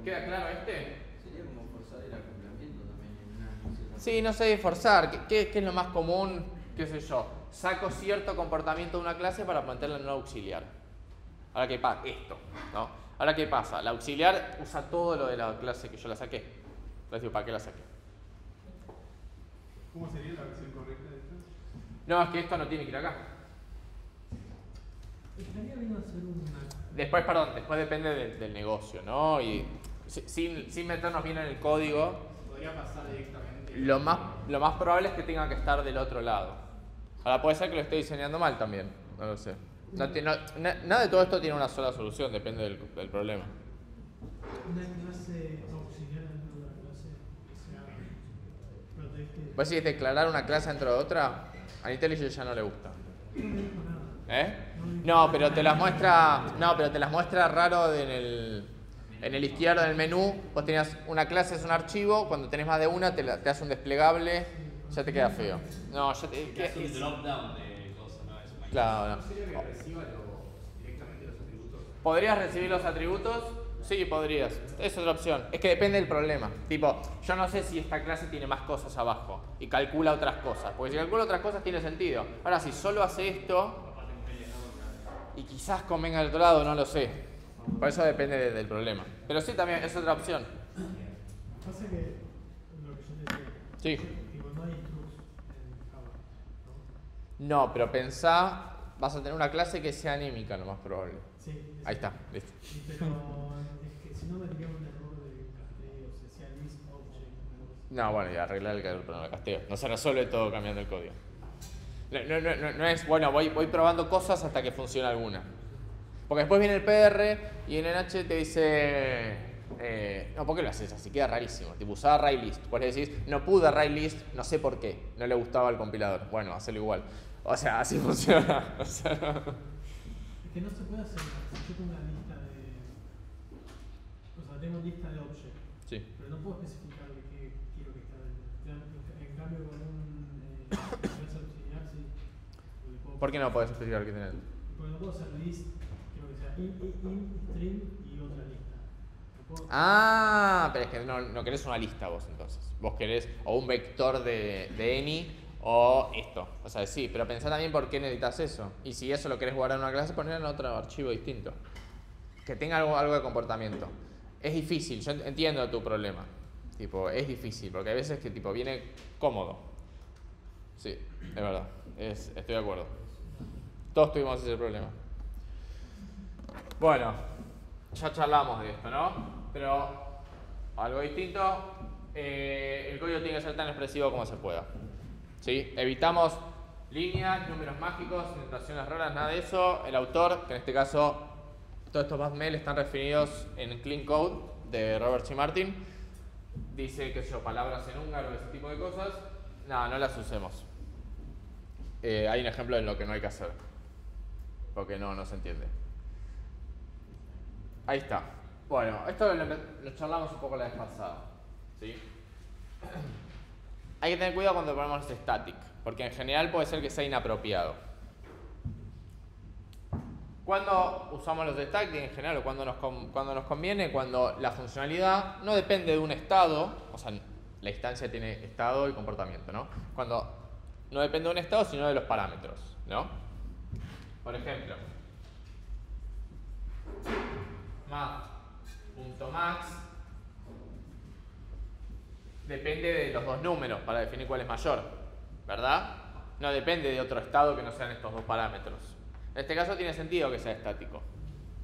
¿Queda claro este? Sería como forzar el acoplamiento también en una cierta. Sí, no sé, forzar. ¿Qué es lo más común? ¿Qué sé yo? Saco cierto comportamiento de una clase para meterla en una auxiliar. Ahora, ¿qué pasa? Esto, ¿no? Ahora, ¿qué pasa? La auxiliar usa todo lo de la clase que yo la saqué. Entonces digo, ¿para qué la saqué? ¿Cómo sería la versión correcta de esto? No, es que esto no tiene que ir acá. Estaría bien hacer una. Después depende del negocio, ¿no? Y sin meternos bien en el código, Podría pasar directamente. lo más probable es que tenga que estar del otro lado. Ahora puede ser que lo esté diseñando mal también, no lo sé. Nada de todo esto tiene una sola solución, depende del problema. Una clase auxiliar dentro de una clase que sea protege. ¿Vos decís declarar una clase dentro de otra? A IntelliJ ya no le gusta. No me dijo nada. No, pero te las muestra. No, pero te las muestra raro en el izquierdo del menú. Vos tenías una clase, es un archivo. Cuando tenés más de una, te hace un desplegable. Ya te queda feo. No, ya te. Es un drop down de cosas, ¿no? Es una Claro, no. ¿Sería que reciba directamente los atributos? ¿Podrías recibir los atributos? Sí, podrías. Es otra opción. Es que depende del problema. Tipo, yo no sé si esta clase tiene más cosas abajo y calcula otras cosas. Porque si calcula otras cosas tiene sentido. Ahora, si solo hace esto y quizás convenga al otro lado, no lo sé. Por eso depende del problema. Pero sí, también es otra opción. Pasa que lo que yo te decía, Sí. tipo, no hay trucs en Java, ¿no? No, pero pensá, vas a tener una clase que sea anémica, lo más probable. Sí. Ahí está, listo. Pero es que si no me diría un error de castello, o sea, list object. No, bueno, y arreglar el problema de casteo. No se resuelve todo cambiando el código. No es, bueno, voy probando cosas hasta que funcione alguna. Porque después viene el PR y en NH te dice, no, ¿por qué lo haces así? Queda rarísimo. Tipo, usaba array list. Pues le decís, no pude array list, no sé por qué. No le gustaba al compilador. Bueno, hacelo igual. O sea, así funciona. O sea, no. Es que no se puede hacer, si yo tengo una lista de. O sea, tengo lista de object, Sí. pero no puedo especificar de qué quiero que esté dentro. En cambio, con un clase auxiliar, sí. le puedo- ¿Por qué no podés especificar qué tenés? Porque no puedo hacer list, quiero que sea in, string y otra lista. No puedo- Ah, pero es que no querés una lista vos entonces. Vos querés o un vector de any o esto. O sea, sí, pero pensá también por qué necesitas eso. Y si eso lo querés guardar en una clase, ponerlo en otro archivo distinto. Que tenga algo de comportamiento. Es difícil, yo entiendo tu problema. Tipo, es difícil, porque hay veces que tipo viene cómodo. Sí, es verdad. Estoy de acuerdo. Todos tuvimos ese problema. Bueno, ya charlamos de esto, ¿no? Pero algo distinto. El código tiene que ser tan expresivo como se pueda. ¿Sí? Evitamos líneas, números mágicos, notaciones raras, nada de eso. El autor, que en este caso todos estos BASML están referidos en Clean Code de Robert C. Martin. Dice que palabras en húngaro, ese tipo de cosas. No las usemos. Hay un ejemplo en lo que no hay que hacer. Porque no se entiende. Ahí está. Bueno, esto lo charlamos un poco la vez pasada. ¿Sí? Hay que tener cuidado cuando ponemos static, porque en general puede ser que sea inapropiado. Cuando usamos los static en general o cuando nos conviene, cuando la funcionalidad no depende de un estado, o sea, la instancia tiene estado y comportamiento, ¿no? Cuando no depende de un estado, sino de los parámetros, ¿no? Por ejemplo, math.max depende de los dos números para definir cuál es mayor, ¿verdad? No depende de otro estado que no sean estos dos parámetros. En este caso tiene sentido que sea estático.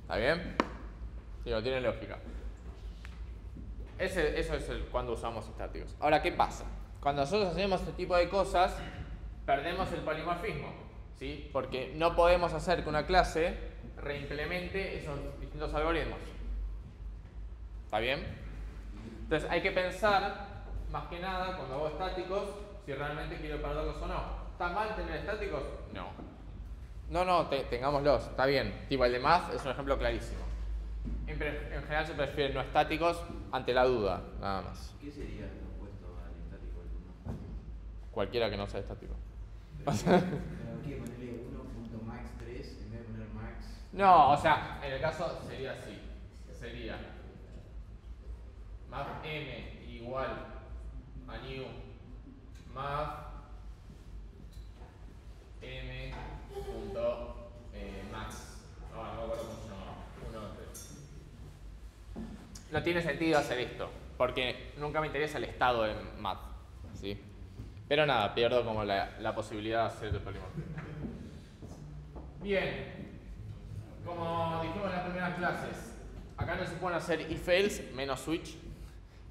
¿Está bien? Digo, tiene lógica. Eso es cuando usamos estáticos. Ahora, ¿qué pasa? Cuando nosotros hacemos este tipo de cosas, perdemos el polimorfismo, ¿sí? Porque no podemos hacer que una clase reimplemente esos distintos algoritmos. ¿Está bien? Entonces hay que pensar, más que nada, cuando hago estáticos, si realmente quiero perderlos o no. ¿Está mal tener estáticos? No, tengámoslos, está bien. Tipo, el de math es un ejemplo clarísimo. En general se prefieren no estáticos ante la duda, nada más. ¿Qué sería lo opuesto al estático y no estático? Cualquiera que no sea estático. Pero ¿qué? Ponerle 1.max3 en vez de poner max. No, o sea, en el caso sería así. Sería math m igual a new math m punto max. No me acuerdo cómo se llama. 1, 3. No tiene sentido hacer esto, porque nunca me interesa el estado de math, ¿sí? Pero nada, pierdo como la posibilidad de hacer el polimorfismo. Bien, como dijimos en las primeras clases, acá no se pueden hacer if-else menos switch,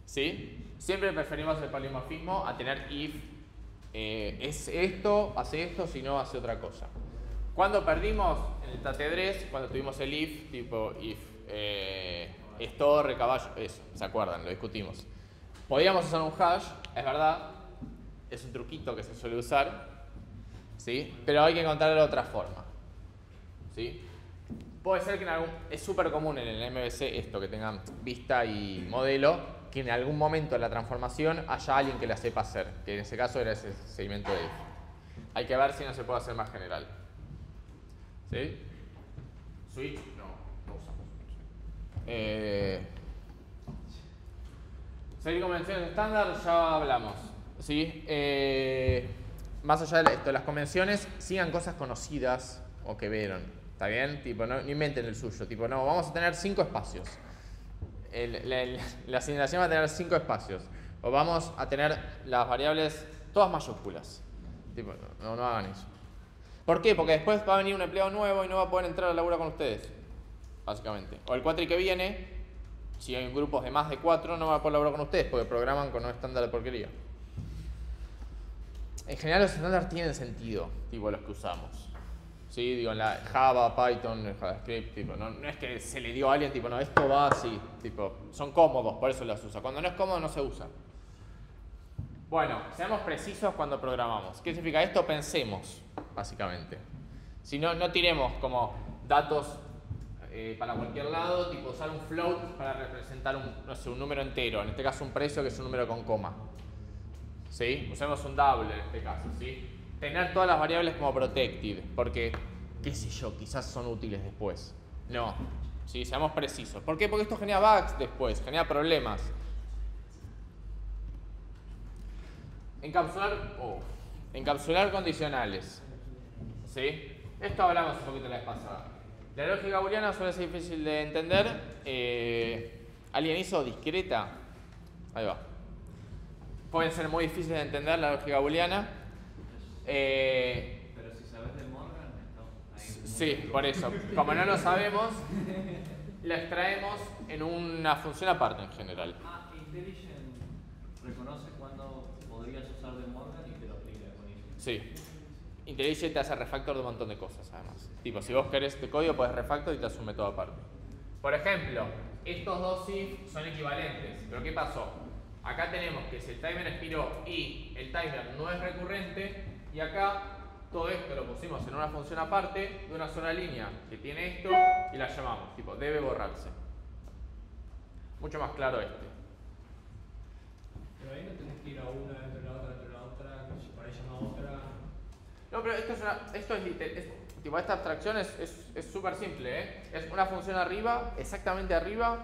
¿sí? Siempre preferimos el polimorfismo a tener if es esto, hace esto, si no hace otra cosa. ¿Cuándo perdimos? En el tat3, cuando tuvimos el if, tipo if store, caballo, eso, ¿se acuerdan? Lo discutimos. Podíamos usar un hash, es verdad, es un truquito que se suele usar, ¿sí? Pero hay que encontrarlo de otra forma, ¿sí? Puede ser que es súper común en el MVC esto, que tengan vista y modelo, que en algún momento de la transformación haya alguien que la sepa hacer, que en ese caso era ese segmento de if. Hay que ver si no se puede hacer más general. ¿Sí? Switch, no usamos switch. Seguir convenciones estándar, ya hablamos. ¿Sí? Más allá de esto, las convenciones, sigan cosas conocidas o que vieron. ¿Está bien? Tipo, no inventen el suyo. Tipo, no, vamos a tener 5 espacios. La asignación va a tener 5 espacios. O vamos a tener las variables todas mayúsculas. Tipo, no hagan eso. ¿Por qué? Porque después va a venir un empleado nuevo y no va a poder entrar a labura con ustedes. Básicamente. O el cuatri que viene, si hay grupos de más de 4, no va a poder laburar con ustedes porque programan con un estándar de porquería. En general los estándares tienen sentido, tipo los que usamos. ¿Sí? Digo, en la Java, Python, el JavaScript, tipo, no es que se le dio a alguien, tipo, no, esto va así. Tipo, son cómodos, por eso los usa. Cuando no es cómodo, no se usa. Bueno, seamos precisos cuando programamos. ¿Qué significa esto? Pensemos, básicamente. Si no tiremos como datos para cualquier lado, tipo usar un float para representar un número entero, en este caso un precio que es un número con coma. ¿Sí? Usemos un double en este caso, ¿sí? Tener todas las variables como protected, porque, qué sé yo, quizás son útiles después. No, ¿sí? Seamos precisos. ¿Por qué? Porque esto genera bugs después, genera problemas. Encapsular condicionales. ¿Sí? Esto hablamos un poquito la vez pasada. La lógica booleana suele ser difícil de entender. ¿Alguien hizo discreta? Ahí va. Pueden ser muy difíciles de entender la lógica booleana. Pero si sabes de Morgan, ahí sí, por eso. Como no lo sabemos, la extraemos en una función aparte en general. IntelliJ reconoce cuándo podrías usar de Morgan y te lo aplica con eso. Sí. IntelliJ te hace refactor de un montón de cosas, además. Tipo, si vos querés este código, puedes refactor y te hace un método aparte. Por ejemplo, estos dos if son equivalentes. ¿Pero qué pasó? Acá tenemos que si el timer expiró y el timer no es recurrente, y acá todo esto lo pusimos en una función aparte de una sola línea que tiene esto y la llamamos, tipo, debe borrarse. Mucho más claro este. Pero ahí no tenés que ir a una dentro de la otra, dentro de la otra, que por ahí llama a otra. No, pero tipo, esta abstracción es súper simple, ¿eh? Es una función arriba, exactamente arriba,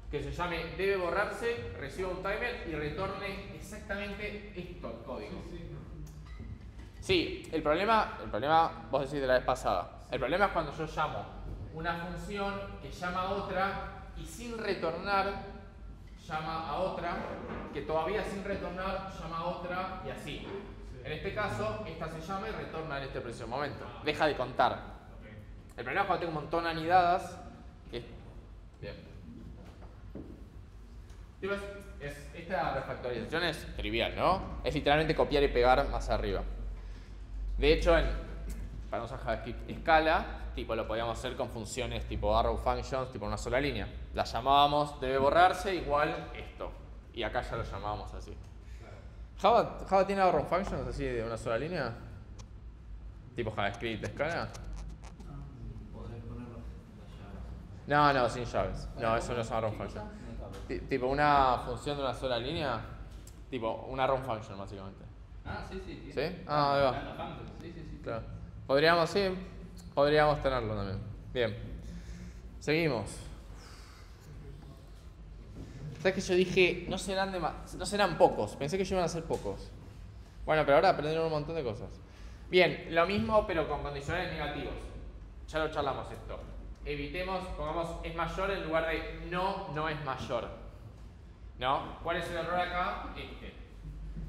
que se llame debe borrarse, reciba un timer y retorne exactamente esto al código. Sí, el problema, vos decís de la vez pasada, el problema es cuando yo llamo una función que llama a otra y sin retornar llama a otra, que todavía sin retornar llama a otra y así. En este caso, esta se llama y retorna en este preciso momento. Deja de contar. El problema es cuando tengo un montón de anidadas. Bien. Esta refactorización es trivial, ¿no? Es literalmente copiar y pegar más arriba. De hecho, para usar JavaScript escala, tipo lo podíamos hacer con funciones tipo arrow functions, tipo una sola línea. La llamábamos debe borrarse igual esto. Y acá ya lo llamábamos así. ¿Java tiene arrow functions así de una sola línea? ¿Tipo JavaScript de escala? Podés ponerlo las llaves. No, sin llaves. No, eso no es un arrow function. Tipo una función de una sola línea. Tipo una arrow function básicamente. Ah, sí. ¿Sí? Ah, ahí va. Sí. Claro. Podríamos tenerlo también. Bien. Seguimos. ¿Sabes que yo dije, no serán pocos? Pensé que iban a ser pocos. Bueno, pero ahora aprendieron un montón de cosas. Bien, lo mismo pero con condicionales negativos. Ya lo charlamos esto. Evitemos, pongamos es mayor en lugar de no es mayor. ¿No? ¿Cuál es el error acá? Este.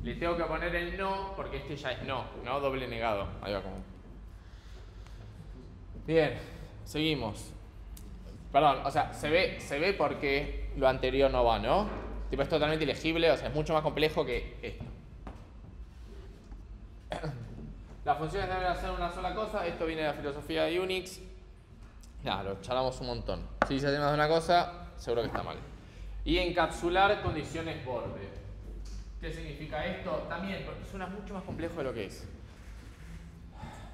Le tengo que poner el no porque este ya es no, doble negado. Ahí va como. Bien, seguimos. Perdón, o sea, se ve porque lo anterior no va, ¿no? Tipo, es totalmente ilegible, o sea, es mucho más complejo que esto. Las funciones deben hacer una sola cosa. Esto viene de la filosofía de Unix. Nada, lo charlamos un montón. Si se hace más de una cosa, seguro que está mal. Y encapsular condiciones borde. ¿Qué significa esto? También, porque suena mucho más complejo de lo que es.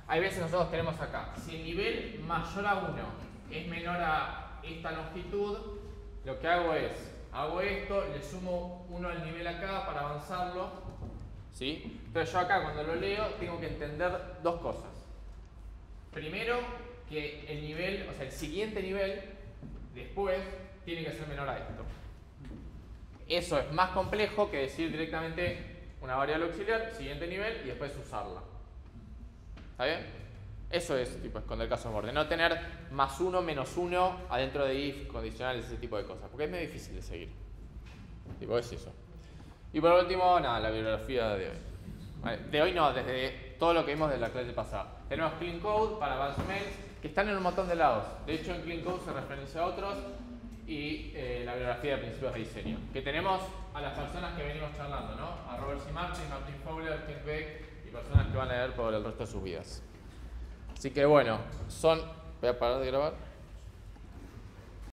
Hay veces nosotros tenemos acá, si el nivel mayor a 1 es menor a esta longitud, lo que hago es, hago esto, le sumo 1 al nivel acá para avanzarlo, ¿sí? Entonces yo acá cuando lo leo tengo que entender dos cosas. Primero, que el nivel, o sea, el siguiente nivel, después, tiene que ser menor a esto. Eso es más complejo que decir directamente una variable auxiliar, siguiente nivel, y después usarla. ¿Está bien? Eso es tipo esconder casos borde. No tener más 1, menos 1 adentro de if, condicionales, ese tipo de cosas. Porque es muy difícil de seguir. Tipo, es eso. Y por último, nada, la bibliografía de hoy. ¿Vale? De hoy no, desde todo lo que vimos de la clase pasada. Tenemos Clean Code para Advanced Mails, que están en un montón de lados. De hecho, en Clean Code se referencia a otros. Y la bibliografía de principios de diseño. Que tenemos a las personas que venimos charlando, ¿no? A Robert C. Martin, Martin Fowler, Ken Beck, y personas que van a leer por el resto de sus vidas. Así que bueno, voy a parar de grabar.